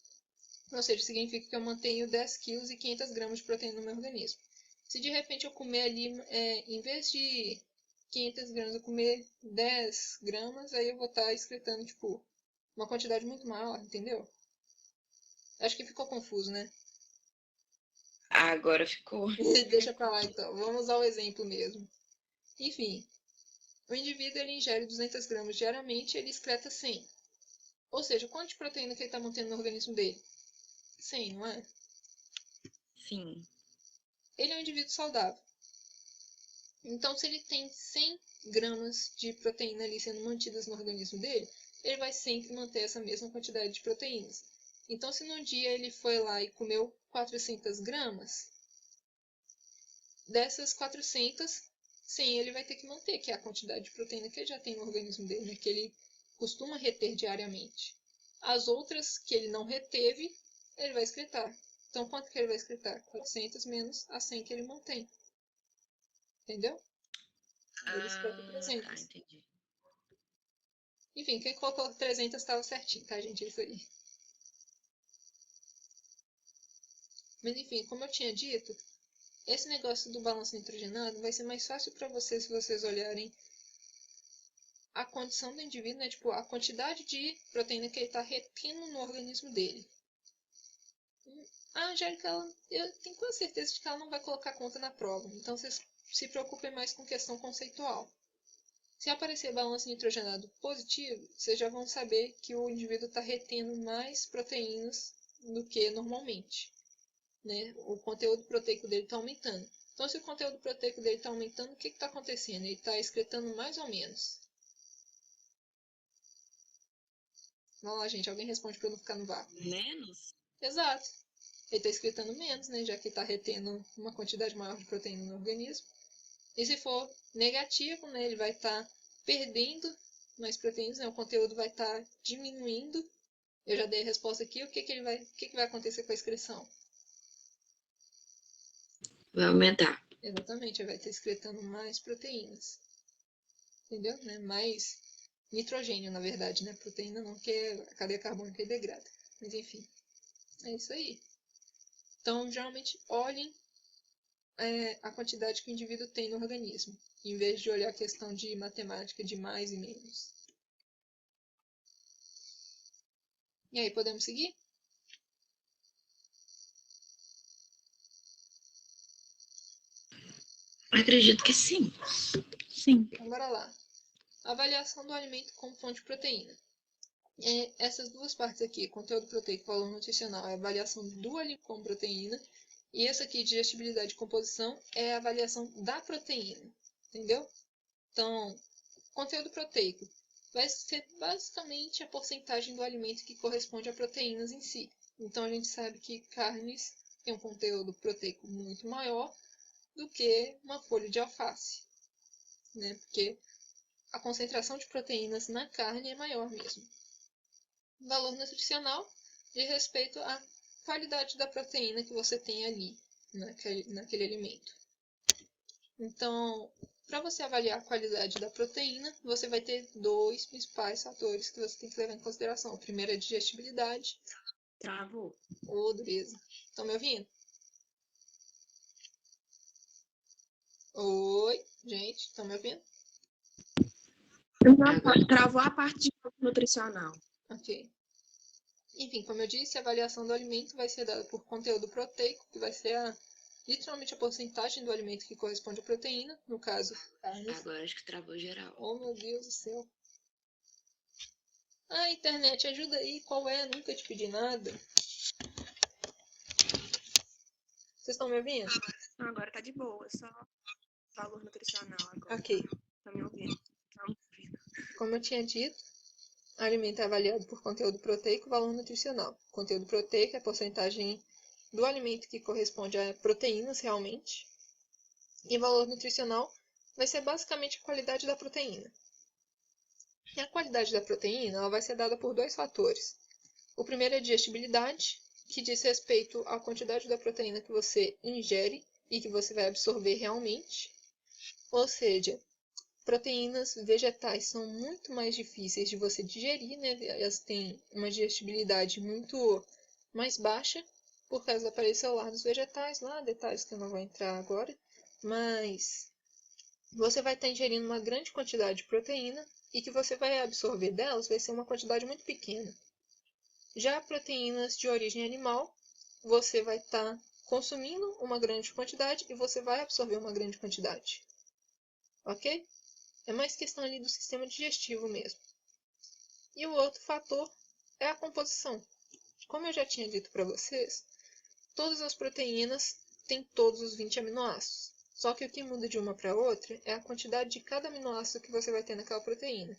Ou seja, significa que eu mantenho 10 quilos e 500 gramas de proteína no meu organismo. Se de repente eu comer ali, em vez de 500 gramas, eu comer 10 gramas, aí eu vou estar excretando, tipo, uma quantidade muito maior, entendeu? Acho que ficou confuso, né? Agora ficou. Deixa pra lá então, vamos ao exemplo mesmo. Enfim, o indivíduo ele ingere 200 gramas diariamente e ele excreta 100. Ou seja, quanto de proteína que ele está mantendo no organismo dele? 100, não é? Sim. Ele é um indivíduo saudável. Então, se ele tem 100 gramas de proteína ali sendo mantidas no organismo dele, ele vai sempre manter essa mesma quantidade de proteínas. Então, se num dia ele foi lá e comeu 400 gramas, dessas 400, 100 ele vai ter que manter, que é a quantidade de proteína que ele já tem no organismo dele, né, que ele costuma reter diariamente. As outras que ele não reteve, ele vai excretar. Então, quanto que ele vai excretar? 400 menos as 100 que ele mantém. Entendeu? Ele excreta 300. Tá, entendi. Enfim, quem colocou 300 estava certinho, tá, gente? Isso aí. Mas enfim, como eu tinha dito, esse negócio do balanço nitrogenado vai ser mais fácil para vocês se vocês olharem a condição do indivíduo, né? Tipo, a quantidade de proteína que ele está retendo no organismo dele. A Angélica, eu tenho quase certeza de que ela não vai colocar conta na prova, então vocês se preocupem mais com questão conceitual. Se aparecer balanço nitrogenado positivo, vocês já vão saber que o indivíduo está retendo mais proteínas do que normalmente, né? O conteúdo proteico dele está aumentando. Então, se o conteúdo proteico dele está aumentando, o que está acontecendo? Ele está excretando mais ou menos? Vamos lá, gente. Alguém responde para eu não ficar no vácuo. Menos? Exato. Ele está excretando menos, né? Já que está retendo uma quantidade maior de proteína no organismo. E se for negativo, né? Ele vai estar perdendo mais proteínas, né? O conteúdo vai estar diminuindo. Eu já dei a resposta aqui. O que vai acontecer com a excreção? Vai aumentar. Exatamente, ele vai estar excretando mais proteínas. Entendeu? Né? Mais nitrogênio, na verdade, né? Proteína não, porque a cadeia carbônica degrada. Mas enfim, é isso aí. Então, geralmente, olhem a quantidade que o indivíduo tem no organismo, em vez de olhar a questão de matemática de mais e menos. E aí, podemos seguir? Acredito que sim. Sim. Então, bora lá. Avaliação do alimento como fonte de proteína. Essas duas partes aqui, conteúdo proteico e valor nutricional, é a avaliação do alimento como proteína. E essa aqui, digestibilidade e composição, é a avaliação da proteína. Entendeu? Então, conteúdo proteico vai ser basicamente a porcentagem do alimento que corresponde a proteínas em si. Então, a gente sabe que carnes têm um conteúdo proteico muito maior do que uma folha de alface, né? Porque a concentração de proteínas na carne é maior mesmo. Valor nutricional diz respeito à qualidade da proteína que você tem ali, naquele alimento. Então, para você avaliar a qualidade da proteína, você vai ter dois principais fatores que você tem que levar em consideração. O primeiro é a digestibilidade. Travou. Ô, dureza. Estão me ouvindo? Oi, gente, estão me ouvindo? Travou a parte de nutricional. Ok. Enfim, como eu disse, a avaliação do alimento vai ser dada por conteúdo proteico, que vai ser literalmente a porcentagem do alimento que corresponde à proteína, no caso, carnes. Agora acho que travou geral. Oh, meu Deus do céu. Ah, internet, ajuda aí, qual é? Nunca te pedi nada. Vocês estão me ouvindo? Não, agora tá de boa, só valor nutricional agora. Ok. Tá me ouvindo? Tá me ouvindo. Como eu tinha dito, alimento é avaliado por conteúdo proteico e valor nutricional. Conteúdo proteico é a porcentagem do alimento que corresponde a proteínas realmente. E valor nutricional vai ser basicamente a qualidade da proteína. E a qualidade da proteína ela vai ser dada por dois fatores. O primeiro é a digestibilidade, que diz respeito à quantidade da proteína que você ingere e que você vai absorver realmente. Ou seja, proteínas vegetais são muito mais difíceis de você digerir, né? Elas têm uma digestibilidade muito mais baixa por causa do aparelho celular dos vegetais, lá detalhes que eu não vou entrar agora, mas você vai estar ingerindo uma grande quantidade de proteína e que você vai absorver delas vai ser uma quantidade muito pequena. Já proteínas de origem animal, você vai estar consumindo uma grande quantidade e você vai absorver uma grande quantidade. Ok? É mais questão ali do sistema digestivo mesmo. E o outro fator é a composição. Como eu já tinha dito para vocês, todas as proteínas têm todos os 20 aminoácidos. Só que o que muda de uma para outra é a quantidade de cada aminoácido que você vai ter naquela proteína.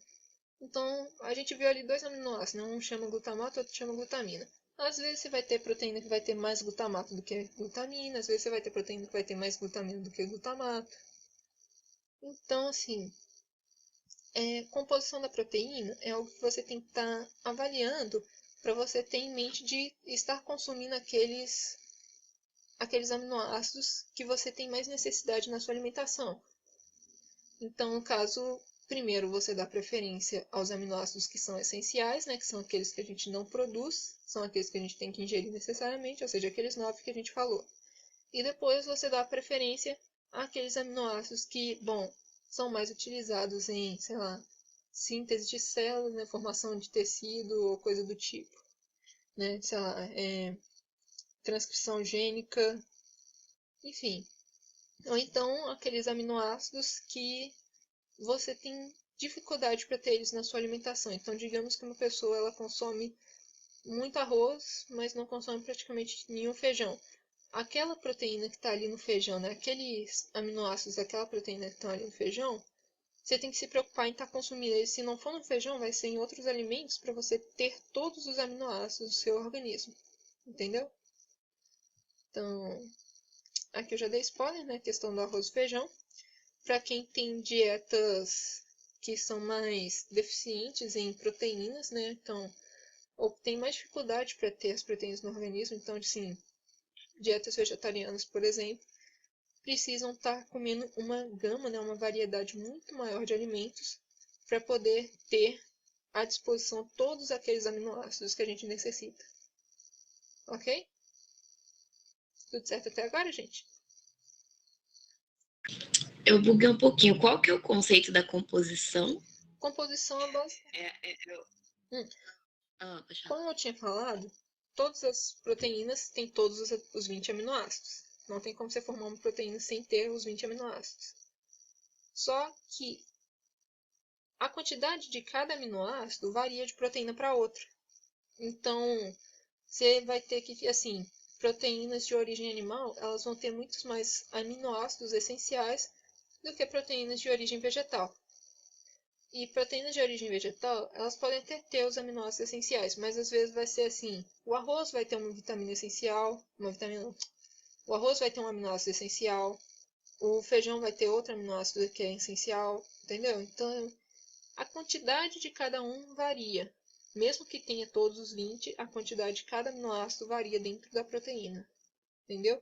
Então, a gente viu ali dois aminoácidos, um chama glutamato, outro chama glutamina. Às vezes você vai ter proteína que vai ter mais glutamato do que glutamina, às vezes você vai ter proteína que vai ter mais glutamina do que glutamato. Então, assim, composição da proteína é algo que você tem que estar avaliando para você ter em mente de estar consumindo aqueles aminoácidos que você tem mais necessidade na sua alimentação. Então, no caso, primeiro você dá preferência aos aminoácidos que são essenciais, né, que são aqueles que a gente não produz, são aqueles que a gente tem que ingerir necessariamente, ou seja, aqueles 9 que a gente falou. E depois você dá preferência àqueles aminoácidos que, bom, são mais utilizados em, sei lá, síntese de células, né, formação de tecido ou coisa do tipo, né, sei lá, transcrição gênica, enfim. Ou então aqueles aminoácidos que você tem dificuldade para ter eles na sua alimentação. Então, digamos que uma pessoa ela consome muito arroz, mas não consome praticamente nenhum feijão. Aquela proteína que está ali no feijão, né? Aqueles aminoácidos daquela proteína que estão ali no feijão, você tem que se preocupar em estar consumindo eles. Se não for no feijão, vai ser em outros alimentos para você ter todos os aminoácidos do seu organismo. Entendeu? Então, aqui eu já dei spoiler, né? Questão do arroz e feijão. Para quem tem dietas que são mais deficientes em proteínas, né? Então, ou tem mais dificuldade para ter as proteínas no organismo, então, assim, dietas vegetarianas, por exemplo, precisam estar comendo uma gama, né, uma variedade muito maior de alimentos para poder ter à disposição todos aqueles aminoácidos que a gente necessita. Ok? Tudo certo até agora, gente? Eu buguei um pouquinho. Qual que é o conceito da composição? Composição é base. Como eu tinha falado, todas as proteínas têm todos os 20 aminoácidos. Não tem como você formar uma proteína sem ter os 20 aminoácidos. Só que a quantidade de cada aminoácido varia de proteína para outra. Então, você vai ter que, assim, proteínas de origem animal, elas vão ter muitos mais aminoácidos essenciais do que proteínas de origem vegetal. E proteínas de origem vegetal, elas podem até ter os aminoácidos essenciais, mas às vezes vai ser assim, o arroz vai ter uma vitamina essencial, o arroz vai ter um aminoácido essencial, o feijão vai ter outro aminoácido que é essencial, entendeu? Então, a quantidade de cada um varia. Mesmo que tenha todos os 20, a quantidade de cada aminoácido varia dentro da proteína, entendeu?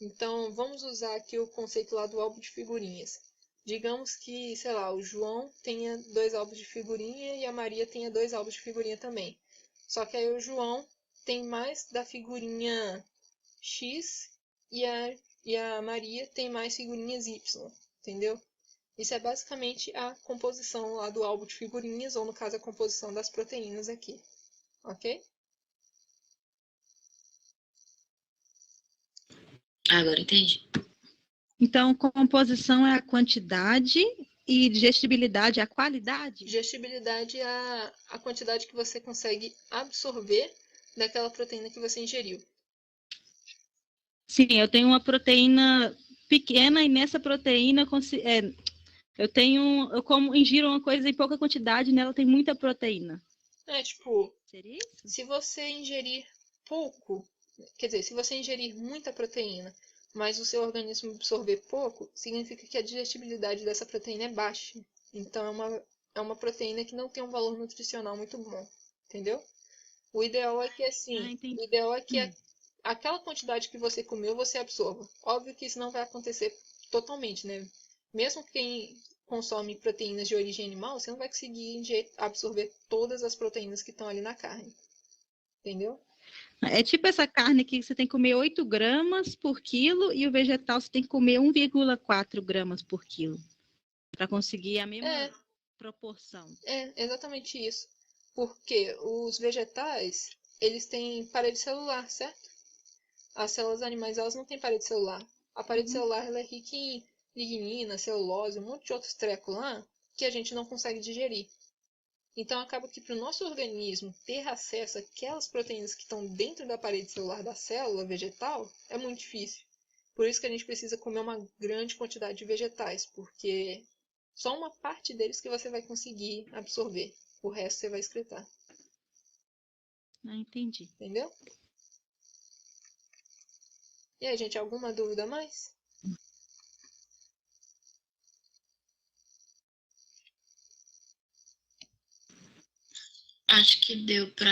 Então, vamos usar aqui o conceito lá do álbum de figurinhas. Digamos que, sei lá, o João tenha 2 álbuns de figurinha e a Maria tenha 2 álbuns de figurinha também. Só que aí o João tem mais da figurinha X e a Maria tem mais figurinhas Y, entendeu? Isso é basicamente a composição lá do álbum de figurinhas, ou no caso a composição das proteínas aqui, ok? Agora entendi. Então, composição é a quantidade e digestibilidade é a qualidade? Digestibilidade é a quantidade que você consegue absorver daquela proteína que você ingeriu. Sim, eu tenho uma proteína pequena e nessa proteína eu ingiro uma coisa em pouca quantidade, nela tem muita proteína. Tipo, Seria isso? se você ingerir pouco, quer dizer, se você ingerir muita proteína, mas o seu organismo absorver pouco, significa que a digestibilidade dessa proteína é baixa. Então é uma proteína que não tem um valor nutricional muito bom, entendeu? O ideal é que Entendi. o ideal é que aquela quantidade que você comeu, você absorva. Óbvio que isso não vai acontecer totalmente, né? Mesmo quem consome proteínas de origem animal, você não vai conseguir absorver todas as proteínas que estão ali na carne. Entendeu? É tipo essa carne que você tem que comer 8 gramas por quilo e o vegetal você tem que comer 1,4 gramas por quilo para conseguir a mesma proporção. É exatamente isso. Porque os vegetais, eles têm parede celular, certo? As células animais, elas não têm parede celular. A parede celular, ela é rica em lignina, celulose, um monte de outros trecos lá que a gente não consegue digerir. Então, acaba que para o nosso organismo ter acesso àquelas proteínas que estão dentro da parede celular da célula vegetal é muito difícil. Por isso que a gente precisa comer uma grande quantidade de vegetais, porque só uma parte deles que você vai conseguir absorver. O resto você vai excretar. Entendi. Entendeu? E aí, gente, alguma dúvida a mais? Acho que deu pra...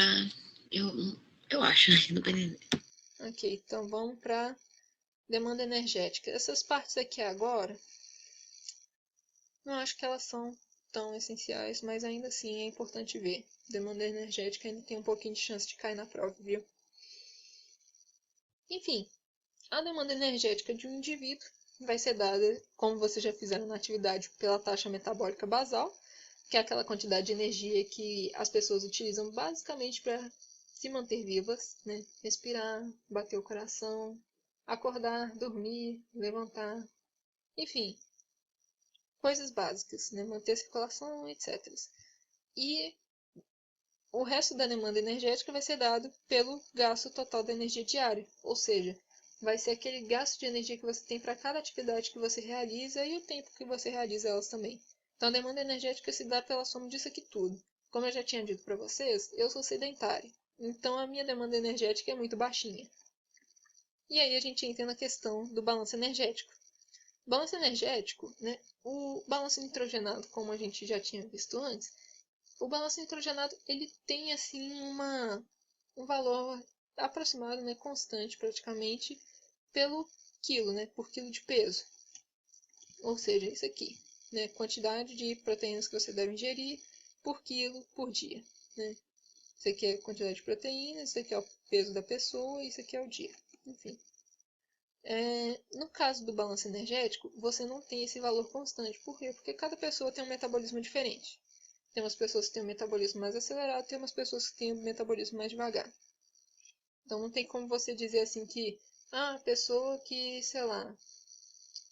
Eu acho, né? Não tô entendendo. Ok, então vamos para demanda energética. Essas partes aqui agora, não acho que elas são tão essenciais, mas ainda assim é importante ver. Demanda energética ainda tem um pouquinho de chance de cair na prova, viu? Enfim, a demanda energética de um indivíduo vai ser dada, como vocês já fizeram na atividade, pela taxa metabólica basal, que é aquela quantidade de energia que as pessoas utilizam basicamente para se manter vivas, né? Respirar, bater o coração, acordar, dormir, levantar, enfim, coisas básicas, né? Manter a circulação, etc. E o resto da demanda energética vai ser dado pelo gasto total da energia diária, ou seja, vai ser aquele gasto de energia que você tem para cada atividade que você realiza e o tempo que você realiza elas também. Então, a demanda energética se dá pela soma disso aqui tudo. Como eu já tinha dito para vocês, eu sou sedentário, então a minha demanda energética é muito baixinha. E aí a gente entra na questão do balanço energético. O balanço energético, né? O balanço nitrogenado, como a gente já tinha visto antes, o balanço nitrogenado ele tem assim um valor aproximado, né, constante praticamente pelo quilo, né, por quilo de peso. Ou seja, isso aqui, né, quantidade de proteínas que você deve ingerir por quilo por dia, né? Isso aqui é a quantidade de proteínas, isso aqui é o peso da pessoa, isso aqui é o dia. Enfim. No caso do balanço energético, você não tem esse valor constante. Por quê? Porque cada pessoa tem um metabolismo diferente. Tem umas pessoas que têm um metabolismo mais acelerado, tem umas pessoas que têm um metabolismo mais devagar. Então não tem como você dizer assim que a pessoa que, sei lá,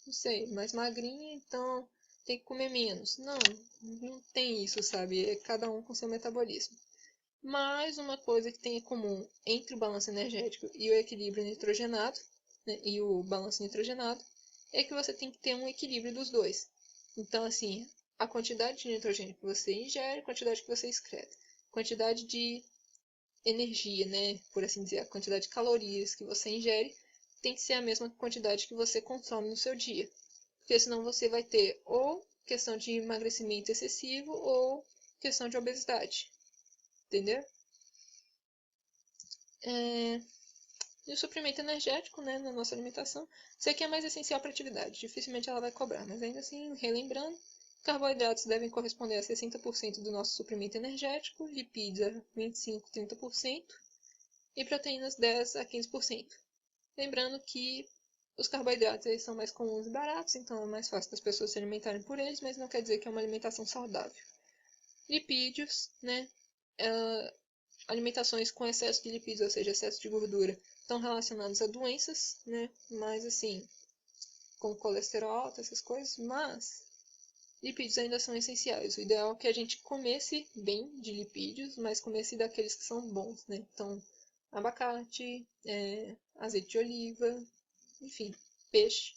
não sei, mais magrinha, então tem que comer menos. Não, não tem isso, sabe? É cada um com seu metabolismo. Mas uma coisa que tem em comum entre o balanço energético e o equilíbrio nitrogenado, né, e o balanço nitrogenado, é que você tem que ter um equilíbrio dos dois. Então, assim, a quantidade de nitrogênio que você ingere, a quantidade que você excreta. Quantidade de energia, né, por assim dizer, a quantidade de calorias que você ingere, tem que ser a mesma quantidade que você consome no seu dia. Porque senão você vai ter ou questão de emagrecimento excessivo ou questão de obesidade. Entendeu? E o suprimento energético, né, na nossa alimentação, isso aqui é mais essencial para a atividade. Dificilmente ela vai cobrar, mas ainda assim, relembrando, carboidratos devem corresponder a 60% do nosso suprimento energético, lipídios a 25, 30% e proteínas 10 a 15%. Lembrando que os carboidratos eles são mais comuns e baratos, então é mais fácil das pessoas se alimentarem por eles, mas não quer dizer que é uma alimentação saudável. Lipídios, né? Alimentações com excesso de lipídios, ou seja, excesso de gordura, estão relacionados a doenças, né? Mais assim, como colesterol alto, essas coisas, mas lipídios ainda são essenciais. O ideal é que a gente comesse bem de lipídios, mas comesse daqueles que são bons, né? Então, abacate, azeite de oliva, enfim, peixe.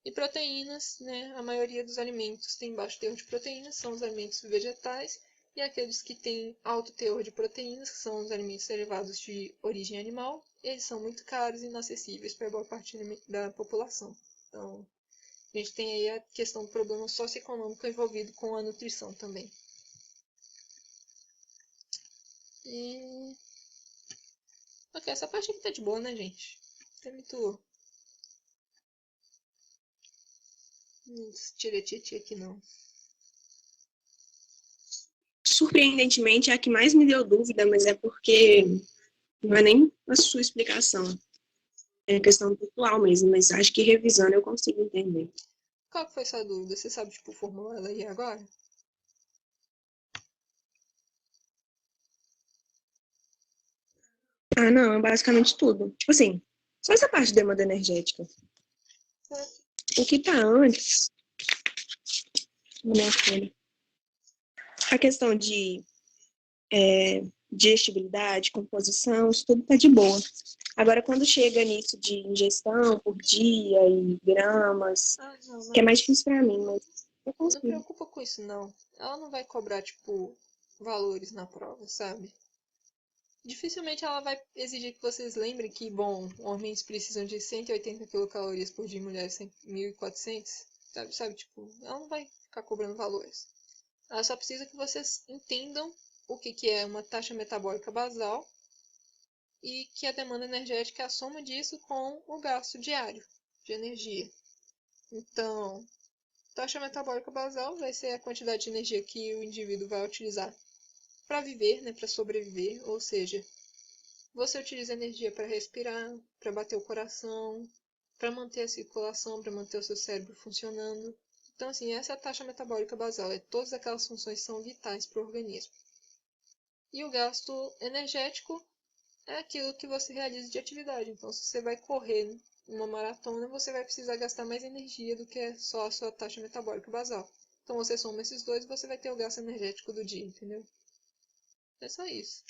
E proteínas, né? A maioria dos alimentos tem baixo teor de proteínas, são os alimentos vegetais, e aqueles que têm alto teor de proteínas, que são os alimentos derivados de origem animal, eles são muito caros e inacessíveis para boa parte da população. Então, a gente tem aí a questão do problema socioeconômico envolvido com a nutrição também. Ok, essa parte aqui tá de boa, né, gente? Não tem muito tiretiti aqui, não. Surpreendentemente, é a que mais me deu dúvida, mas é porque não é nem a sua explicação. É questão pontual mesmo, mas acho que revisando eu consigo entender. Qual que foi essa dúvida? Você sabe, tipo, formular ela aí agora? Ah, não, é basicamente tudo. Tipo assim, só essa parte de demanda energética. O que tá antes, minha filha, a questão de digestibilidade, composição, isso tudo tá de boa. Agora, quando chega nisso de ingestão por dia e gramas, Não, que é mais difícil pra mim, mas eu não consigo. preocupa com isso, não. Ela não vai cobrar, tipo, valores na prova, sabe? Dificilmente ela vai exigir que vocês lembrem que, bom, homens precisam de 180 quilocalorias por dia e mulheres 1.400, sabe? Tipo, ela não vai ficar cobrando valores. Ela só precisa que vocês entendam o que é uma taxa metabólica basal e que a demanda energética é a soma disso com o gasto diário de energia. Então, taxa metabólica basal vai ser a quantidade de energia que o indivíduo vai utilizar para viver, né, para sobreviver, ou seja, você utiliza energia para respirar, para bater o coração, para manter a circulação, para manter o seu cérebro funcionando. Então, assim, essa é a taxa metabólica basal, é todas aquelas funções que são vitais para o organismo. E o gasto energético é aquilo que você realiza de atividade. Então, se você vai correr uma maratona, você vai precisar gastar mais energia do que só a sua taxa metabólica basal. Então, você soma esses dois e você vai ter o gasto energético do dia, entendeu? É só isso.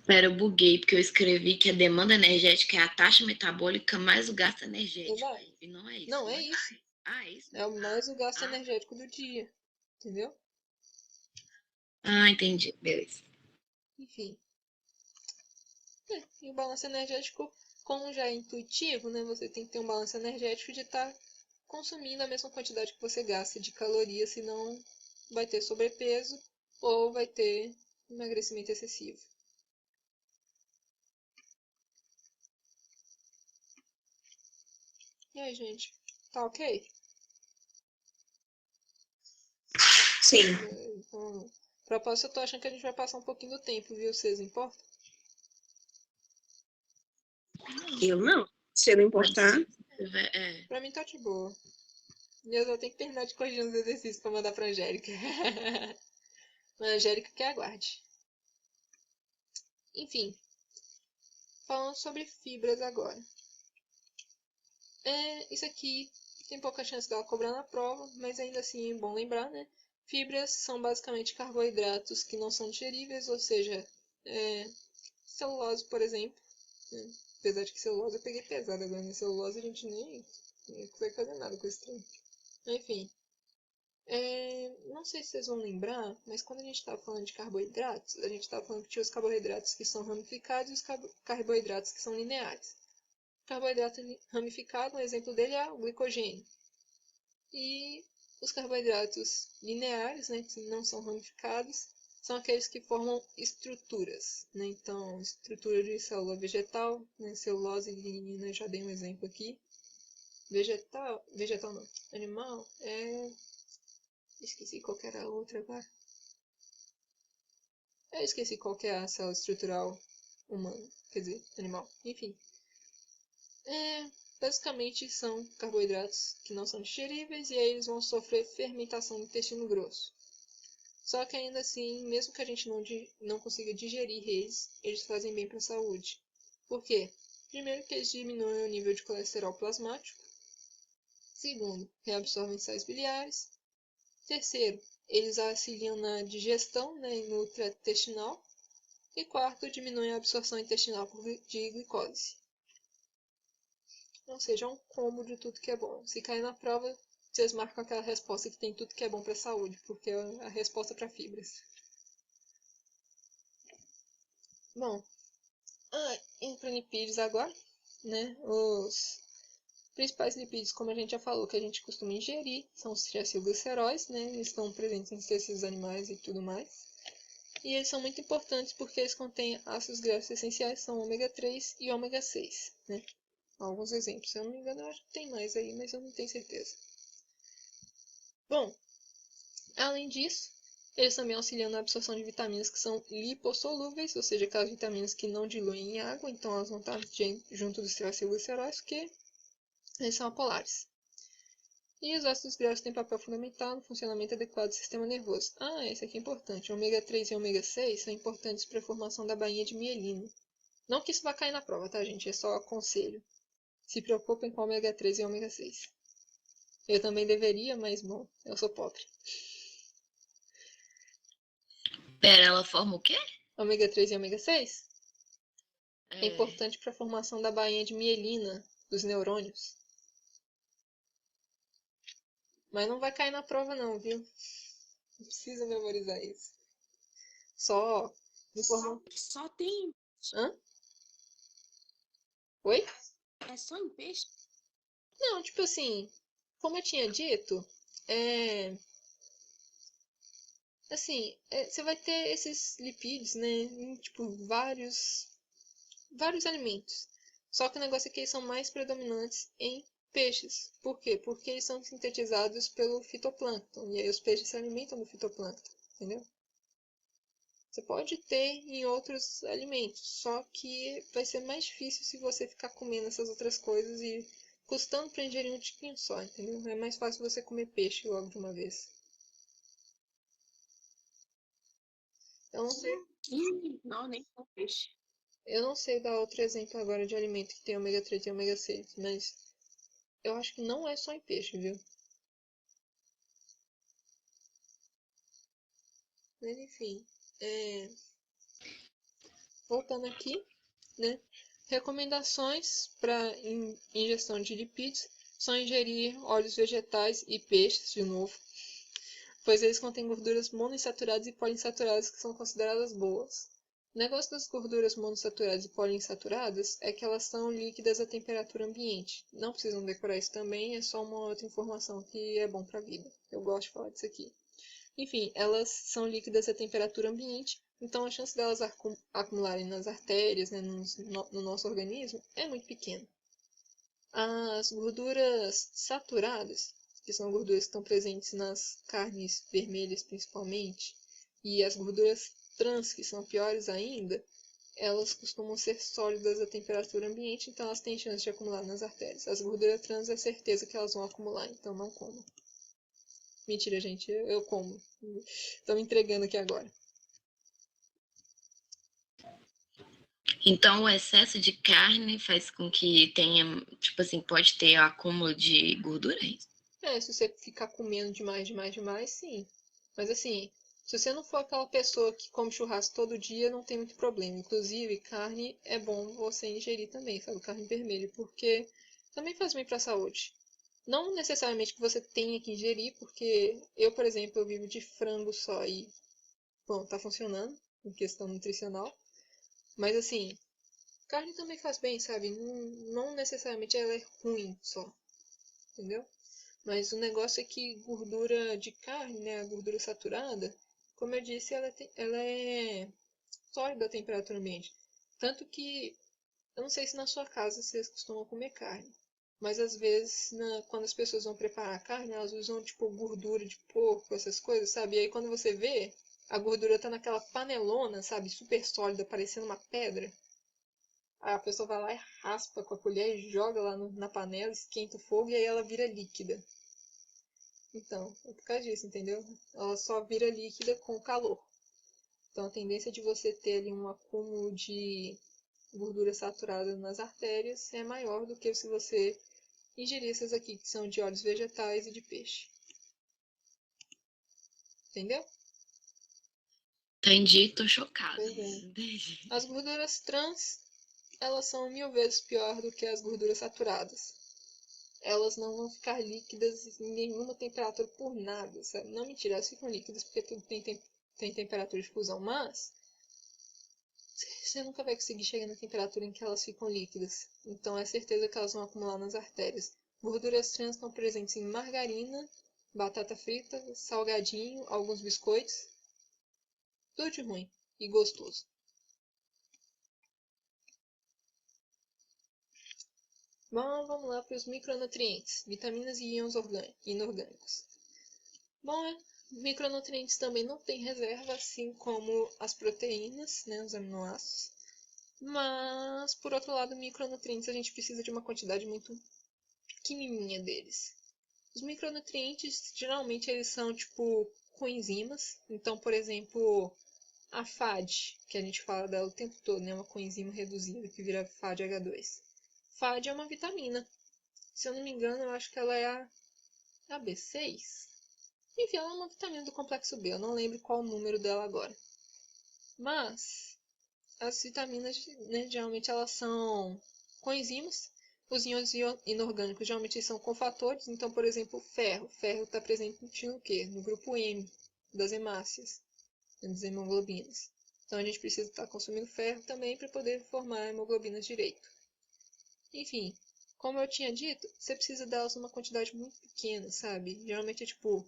Pera, eu buguei, porque eu escrevi que a demanda energética é a taxa metabólica mais o gasto energético. Exato. E não é isso, Não, né? é isso. Ah, é isso? É mais o gasto Ah. energético do dia, entendeu? Ah, entendi. Beleza. Enfim. E o balanço energético, como já é intuitivo, né? Você tem que ter um balanço energético de estar consumindo a mesma quantidade que você gasta de calorias, senão vai ter sobrepeso ou vai ter emagrecimento excessivo. E aí, gente? Tá ok? Sim. Então, propósito, eu tô achando que a gente vai passar um pouquinho do tempo, viu? Vocês importam? Eu não. Se não importar. Pra mim tá de boa. E eu só tenho que terminar de corrigir uns exercícios pra mandar pra Angélica. A Angélica que aguarde. Enfim. Falando sobre fibras agora. Isso aqui tem pouca chance dela cobrar na prova, mas ainda assim é bom lembrar, né? Fibras são basicamente carboidratos que não são digeríveis, ou seja, celulose, por exemplo. Né? Apesar de que celulose eu peguei pesado agora, né? Celulose a gente nem vai fazer nada com esse trem. Enfim. Não sei se vocês vão lembrar, mas quando a gente estava falando de carboidratos, a gente estava falando que tinha os carboidratos que são ramificados e os carboidratos que são lineares. Carboidrato ramificado, um exemplo dele é o glicogênio. E os carboidratos lineares, né, que não são ramificados, são aqueles que formam estruturas. Né? Então, estrutura de célula vegetal, né, celulose e lignina, já dei um exemplo aqui. Vegetal não, animal, esqueci qual que era a outra agora. Eu esqueci qual que é a célula estrutural humana, quer dizer, animal, enfim. Basicamente são carboidratos que não são digeríveis e aí eles vão sofrer fermentação no intestino grosso. Só que ainda assim, mesmo que a gente não consiga digerir eles fazem bem para a saúde. Por quê? Primeiro que eles diminuem o nível de colesterol plasmático. Segundo, reabsorvem sais biliares. Terceiro, eles auxiliam na digestão, né, e no trato intestinal. E quarto, diminuem a absorção intestinal de glicose. Ou seja, é um combo de tudo que é bom. Se cair na prova, vocês marcam aquela resposta que tem tudo que é bom para a saúde, porque é a resposta para fibras. Bom, indo para lipídios agora, né? Os principais lipídios, como a gente já falou, que a gente costuma ingerir, são os triacilgliceróis, né? Eles estão presentes nos tecidos animais e tudo mais. E eles são muito importantes porque eles contêm ácidos graxos essenciais, são ômega 3 e ômega 6, né? Alguns exemplos, se eu não me engano, eu acho que tem mais aí, mas eu não tenho certeza. Bom, além disso, eles também auxiliam na absorção de vitaminas que são lipossolúveis, ou seja, aquelas vitaminas que não diluem em água, então elas vão estar junto dos triacilgliceróis, porque eles são apolares. E os ácidos graxos têm papel fundamental no funcionamento adequado do sistema nervoso. Esse aqui é importante. Ômega 3 e ômega 6 são importantes para a formação da bainha de mielina. Não que isso vá cair na prova, tá, gente? É só aconselho. Se preocupem com ômega 3 e ômega 6. Eu também deveria, mas, bom, eu sou pobre. Pera, ela forma o quê? Ômega 3 e ômega 6 é importante para a formação da bainha de mielina dos neurônios. Mas não vai cair na prova não, viu? Não precisa memorizar isso. Só tem. Hã? Oi? É só em peixe? Não, tipo assim, como eu tinha dito, assim, você vai ter esses lipídios, né, em, tipo, vários alimentos. Só que o negócio é que eles são mais predominantes em peixes. Por quê? Porque eles são sintetizados pelo fitoplâncton. E aí os peixes se alimentam do fitoplâncton, entendeu? Você pode ter em outros alimentos, só que vai ser mais difícil se você ficar comendo essas outras coisas e custando para ingerir um tiquinho só, entendeu? É mais fácil você comer peixe logo de uma vez. Eu não sei. Não, nem com peixe. Eu não sei dar outro exemplo agora de alimento que tem ômega 3 e ômega 6, mas eu acho que não é só em peixe, viu? Mas enfim, voltando aqui, né? Recomendações para ingestão de lipídios são ingerir óleos vegetais e peixes, de novo, pois eles contêm gorduras monoinsaturadas e poliinsaturadas que são consideradas boas. O negócio das gorduras monoinsaturadas e poliinsaturadas é que elas são líquidas a temperatura ambiente. Não precisam decorar isso também, é só uma outra informação que é bom para a vida. Eu gosto de falar disso aqui. Enfim, elas são líquidas a temperatura ambiente, então a chance delas acumularem nas artérias, né, no nosso organismo, é muito pequena. As gorduras saturadas, que são gorduras que estão presentes nas carnes vermelhas principalmente, e as gorduras trans, que são piores ainda, elas costumam ser sólidas a temperatura ambiente, então elas têm chance de acumular nas artérias. As gorduras trans é certeza que elas vão acumular, então não comam. Mentira, gente, eu como. Estou me entregando aqui agora. Então, o excesso de carne faz com que tenha, tipo assim, pode ter acúmulo de gordura? Se você ficar comendo demais, sim. Mas assim, se você não for aquela pessoa que come churrasco todo dia, não tem muito problema. Inclusive, carne é bom você ingerir também, sabe? Carne vermelha, porque também faz bem para a saúde. Não necessariamente que você tenha que ingerir, porque eu, por exemplo, eu vivo de frango só e, bom, tá funcionando em questão nutricional. Mas assim, carne também faz bem, sabe? Não necessariamente ela é ruim só, entendeu? Mas o negócio é que gordura de carne, né, a gordura saturada, como eu disse, ela é sólida a temperatura ambiente. Tanto que, eu não sei se na sua casa vocês costumam comer carne, mas às vezes, quando as pessoas vão preparar a carne, elas usam tipo gordura de porco, essas coisas, sabe? E aí quando você vê, a gordura tá naquela panelona, sabe? Super sólida, parecendo uma pedra. Aí a pessoa vai lá e raspa com a colher e joga lá na panela, esquenta o fogo e aí ela vira líquida. Então, é por causa disso, entendeu? Ela só vira líquida com o calor. Então, a tendência de você ter ali um acúmulo de gordura saturada nas artérias é maior do que se você ingerir essas aqui, que são de óleos vegetais e de peixe. Entendeu? Entendi, tô chocada. Pois é. Entendi. As gorduras trans, elas são 1000 vezes pior do que as gorduras saturadas. Elas não vão ficar líquidas em nenhuma temperatura por nada, sabe? Não, mentira, elas ficam líquidas porque tudo tem temperatura de fusão, mas você nunca vai conseguir chegar na temperatura em que elas ficam líquidas. Então é certeza que elas vão acumular nas artérias. Gorduras trans estão presentes em margarina, batata frita, salgadinho, alguns biscoitos. Tudo de ruim e gostoso. Bom, vamos lá para os micronutrientes, vitaminas e íons inorgânicos. Bom, micronutrientes também não tem reserva, assim como as proteínas, né, os aminoácidos. Mas, por outro lado, micronutrientes a gente precisa de uma quantidade muito pequenininha deles. Os micronutrientes, geralmente, eles são tipo coenzimas. Então, por exemplo, a FAD, que a gente fala dela o tempo todo, né, uma coenzima reduzida que vira FADH2. FAD é uma vitamina. Se eu não me engano, eu acho que ela é a B6. Enfim, ela é uma vitamina do complexo B. Eu não lembro qual o número dela agora. Mas as vitaminas, né, geralmente elas são coenzimas. Os íons inorgânicos geralmente são cofatores. Então, por exemplo, ferro. Ferro está presente no quê? No grupo M das hemácias, das hemoglobinas. Então, a gente precisa estar consumindo ferro também para poder formar hemoglobinas direito. Enfim, como eu tinha dito, você precisa delas numa quantidade muito pequena, sabe? Geralmente é tipo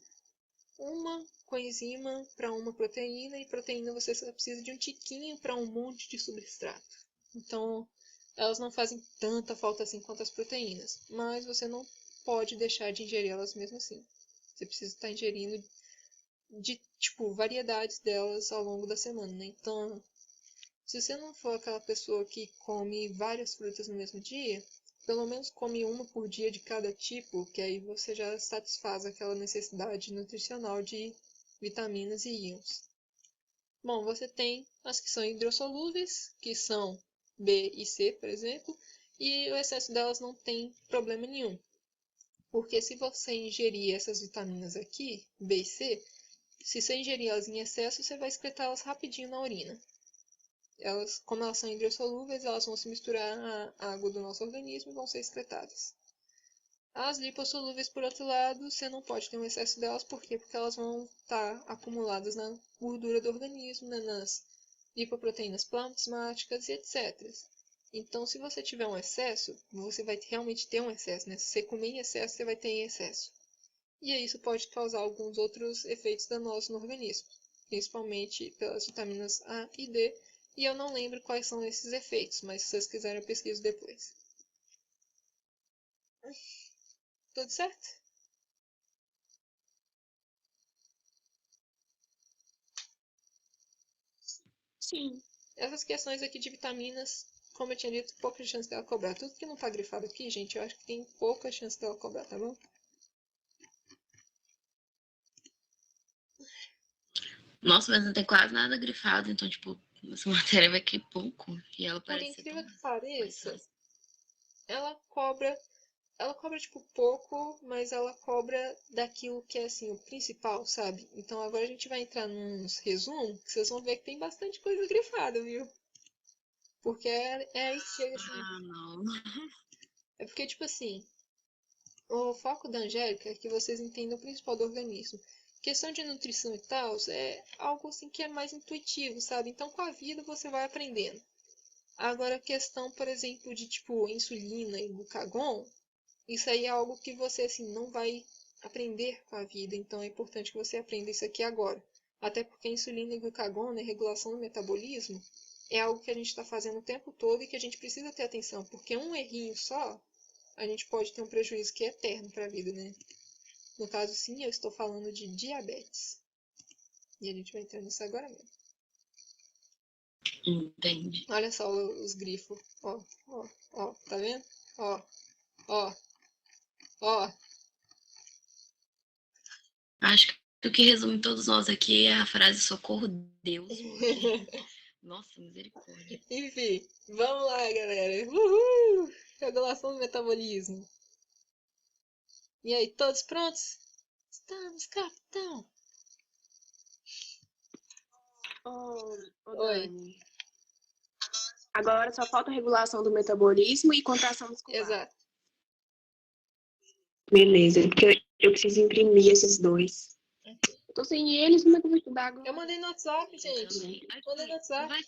uma coenzima para uma proteína, e proteína você só precisa de um tiquinho para um monte de substrato. Então, elas não fazem tanta falta assim quanto as proteínas, mas você não pode deixar de ingerir elas mesmo assim. Você precisa estar ingerindo de tipo variedades delas ao longo da semana, né? Então, se você não for aquela pessoa que come várias frutas no mesmo dia, pelo menos come uma por dia de cada tipo, que aí você já satisfaz aquela necessidade nutricional de vitaminas e íons. Bom, você tem as que são hidrossolúveis, que são B e C, por exemplo, e o excesso delas não tem problema nenhum. Porque se você ingerir essas vitaminas aqui, B e C, se você ingerir elas em excesso, você vai excretá-las rapidinho na urina. Como elas são hidrossolúveis, elas vão se misturar à água do nosso organismo e vão ser excretadas. As lipossolúveis, por outro lado, você não pode ter um excesso delas. Por quê? Porque elas vão estar acumuladas na gordura do organismo, né, nas lipoproteínas plasmáticas e etc. Então, se você tiver um excesso, você vai realmente ter um excesso, né? Se você comer em excesso, você vai ter em excesso. E aí isso pode causar alguns outros efeitos danosos no organismo, principalmente pelas vitaminas A e D. E eu não lembro quais são esses efeitos, mas se vocês quiserem eu pesquiso depois. Tudo certo? Sim. Essas questões aqui de vitaminas, como eu tinha dito, pouca chance dela cobrar. Tudo que não tá grifado aqui, gente, eu acho que tem pouca chance dela cobrar, tá bom? Nossa, mas não tem quase nada grifado, então, tipo, essa matéria vai cair pouco. E ela Por parece ser tão incrível que mais pareça, fácil. ela cobra tipo pouco, mas ela cobra daquilo que é assim o principal, sabe? Então agora a gente vai entrar nos resumos, que vocês vão ver que tem bastante coisa grifada, viu? Porque é aí que chega assim. Ah, não. É porque, tipo assim, o foco da Angélica é que vocês entendam o principal do organismo. Questão de nutrição e tal é algo assim que é mais intuitivo, sabe? Então com a vida você vai aprendendo. Agora a questão, por exemplo, de tipo insulina e glucagon, isso aí é algo que você assim não vai aprender com a vida, então é importante que você aprenda isso aqui agora. Até porque insulina e glucagon, né, regulação do metabolismo, é algo que a gente está fazendo o tempo todo e que a gente precisa ter atenção, porque um errinho só, a gente pode ter um prejuízo que é eterno para a vida, né? No caso, sim, eu estou falando de diabetes. E a gente vai entrar nisso agora mesmo. Entendi. Olha só os grifos. Ó, ó, ó, tá vendo? Ó, ó, ó. Acho que o que resume todos nós aqui é a frase socorro Deus, porque... Nossa, misericórdia. Enfim, vamos lá, galera. Uhul! Regulação do metabolismo. E aí, todos prontos? Estamos, capitão. Oi. Dani. Agora só falta regulação do metabolismo e contração muscular. Exato. Beleza, porque eu preciso imprimir esses dois. Eu tô sem eles, como é que eu vou estudar agora? Eu mandei no WhatsApp, gente. Também. Mandei no WhatsApp.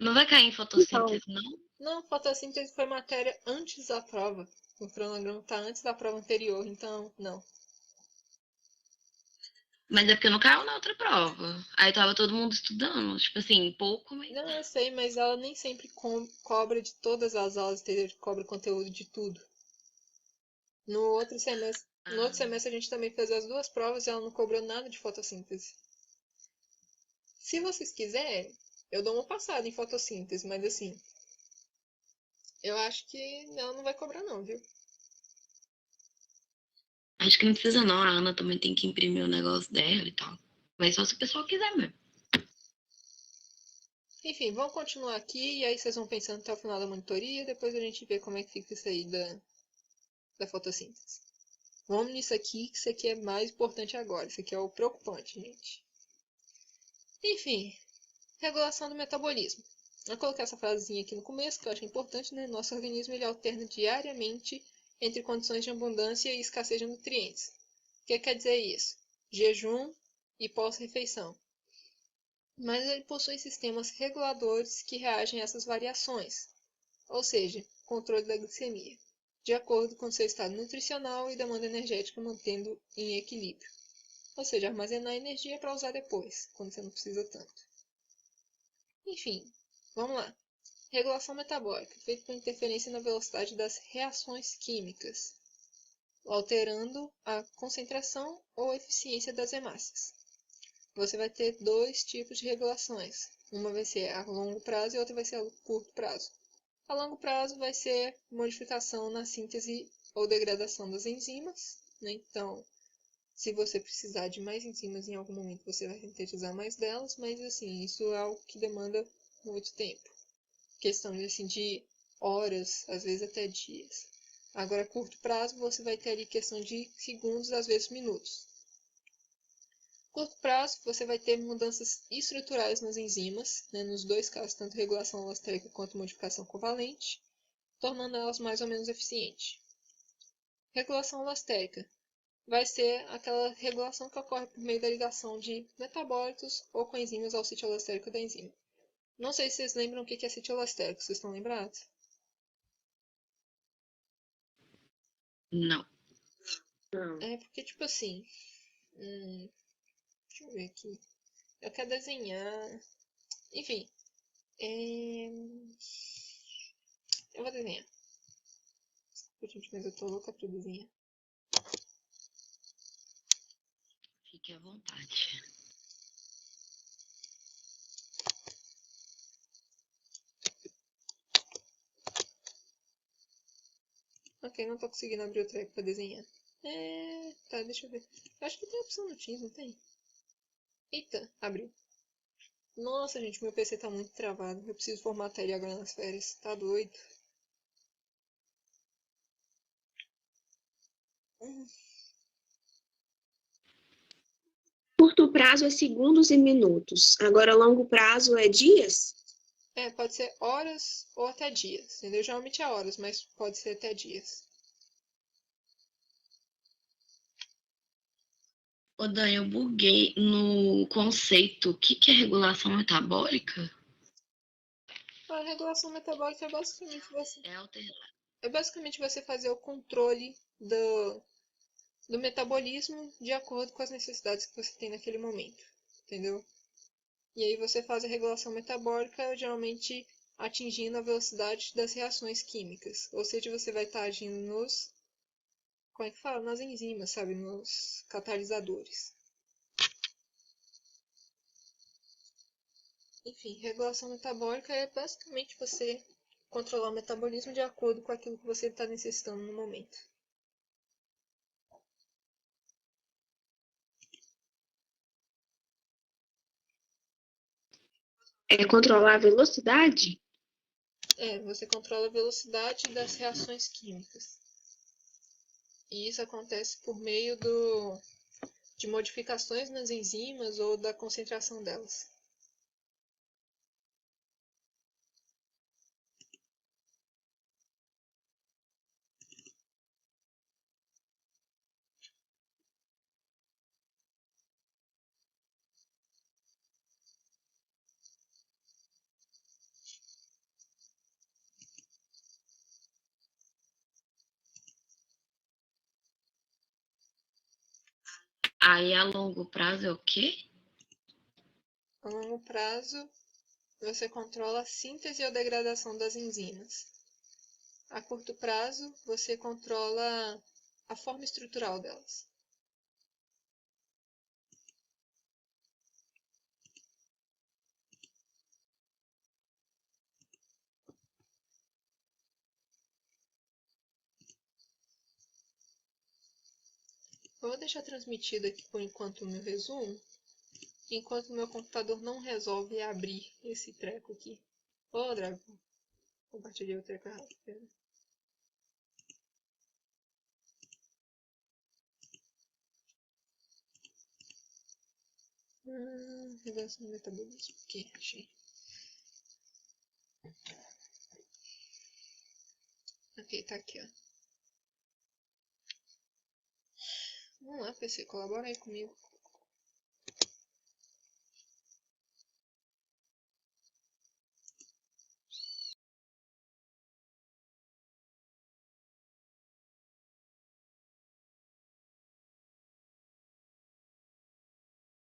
Não vai cair em fotossíntese, não? Não, fotossíntese foi matéria antes da prova. O cronograma tá antes da prova anterior, então não. Mas é porque não caiu na outra prova. Aí tava todo mundo estudando. Tipo assim, pouco, mas. Não, eu sei, mas ela nem sempre cobra de todas as aulas, entendeu? Cobra conteúdo de tudo. No outro semestre a gente também fez as duas provas e ela não cobrou nada de fotossíntese. Se vocês quiserem, eu dou uma passada em fotossíntese, mas assim, eu acho que ela não vai cobrar não, viu? Acho que não precisa não. A Ana também tem que imprimir o negócio dela e tal. Mas só se o pessoal quiser mesmo. Enfim, vamos continuar aqui e aí vocês vão pensando até o final da monitoria, depois a gente vê como é que fica isso aí da fotossíntese. Vamos nisso aqui, que isso aqui é mais importante agora. Isso aqui é o preocupante, gente. Enfim, regulação do metabolismo. Eu coloquei essa frasezinha aqui no começo, que eu acho importante, né? Nosso organismo ele alterna diariamente entre condições de abundância e escassez de nutrientes. O que quer dizer isso? Jejum e pós-refeição. Mas ele possui sistemas reguladores que reagem a essas variações, ou seja, controle da glicemia, de acordo com seu estado nutricional e demanda energética, mantendo em equilíbrio. Ou seja, armazenar energia para usar depois, quando você não precisa tanto. Enfim, vamos lá. Regulação metabólica, feita por interferência na velocidade das reações químicas, alterando a concentração ou eficiência das hemácias. Você vai ter dois tipos de regulações. Uma vai ser a longo prazo e outra vai ser a curto prazo. A longo prazo vai ser modificação na síntese ou degradação das enzimas, né? Então, se você precisar de mais enzimas em algum momento, você vai sintetizar mais delas, mas assim, isso é algo que demanda muito tempo. Questão assim, de horas, às vezes até dias. Agora, a curto prazo, você vai ter ali questão de segundos, às vezes minutos. Curto prazo, você vai ter mudanças estruturais nas enzimas, né, nos dois casos, tanto regulação alostérica quanto modificação covalente, tornando elas mais ou menos eficientes. Regulação alostérica vai ser aquela regulação que ocorre por meio da ligação de metabólitos ou coenzimas ao sítio alostérico da enzima. Não sei se vocês lembram o que é sítio alostérico, vocês estão lembrados? Não. É porque, tipo assim, deixa eu ver aqui. Eu quero desenhar. Enfim. Eu vou desenhar. Desculpa, gente, mas eu tô louca pra desenhar. Fique à vontade. Ok, não tô conseguindo abrir o treco pra desenhar. Tá, deixa eu ver. Eu acho que tem opção no Teams, não tem? Eita, abriu. Nossa, gente, meu PC tá muito travado. Eu preciso formatar ele agora nas férias. Tá doido. Curto prazo é segundos e minutos. Agora, longo prazo é dias? Pode ser horas ou até dias. Entendeu? Geralmente é horas, mas pode ser até dias. Ô, Dani, eu buguei no conceito. O que é regulação metabólica? A regulação metabólica é basicamente alterar. É basicamente você fazer o controle do metabolismo de acordo com as necessidades que você tem naquele momento, entendeu? E aí você faz a regulação metabólica geralmente atingindo a velocidade das reações químicas, ou seja, você vai estar agindo como é que fala? Nas enzimas, sabe? Nos catalisadores. Enfim, regulação metabólica é basicamente você controlar o metabolismo de acordo com aquilo que você está necessitando no momento. É controlar a velocidade? Você controla a velocidade das reações químicas. E isso acontece por meio de modificações nas enzimas ou da concentração delas. Aí a longo prazo é o quê? A longo prazo, você controla a síntese ou degradação das enzimas. A curto prazo, você controla a forma estrutural delas. Eu vou deixar transmitido aqui por enquanto o meu resumo, enquanto o meu computador não resolve abrir esse treco aqui. Ô, Dragon, compartilhei o treco errado. Pera. Reversão do metabolismo. Aqui, achei. Ok, tá aqui, ó. Vamos lá, PC, colabora aí comigo.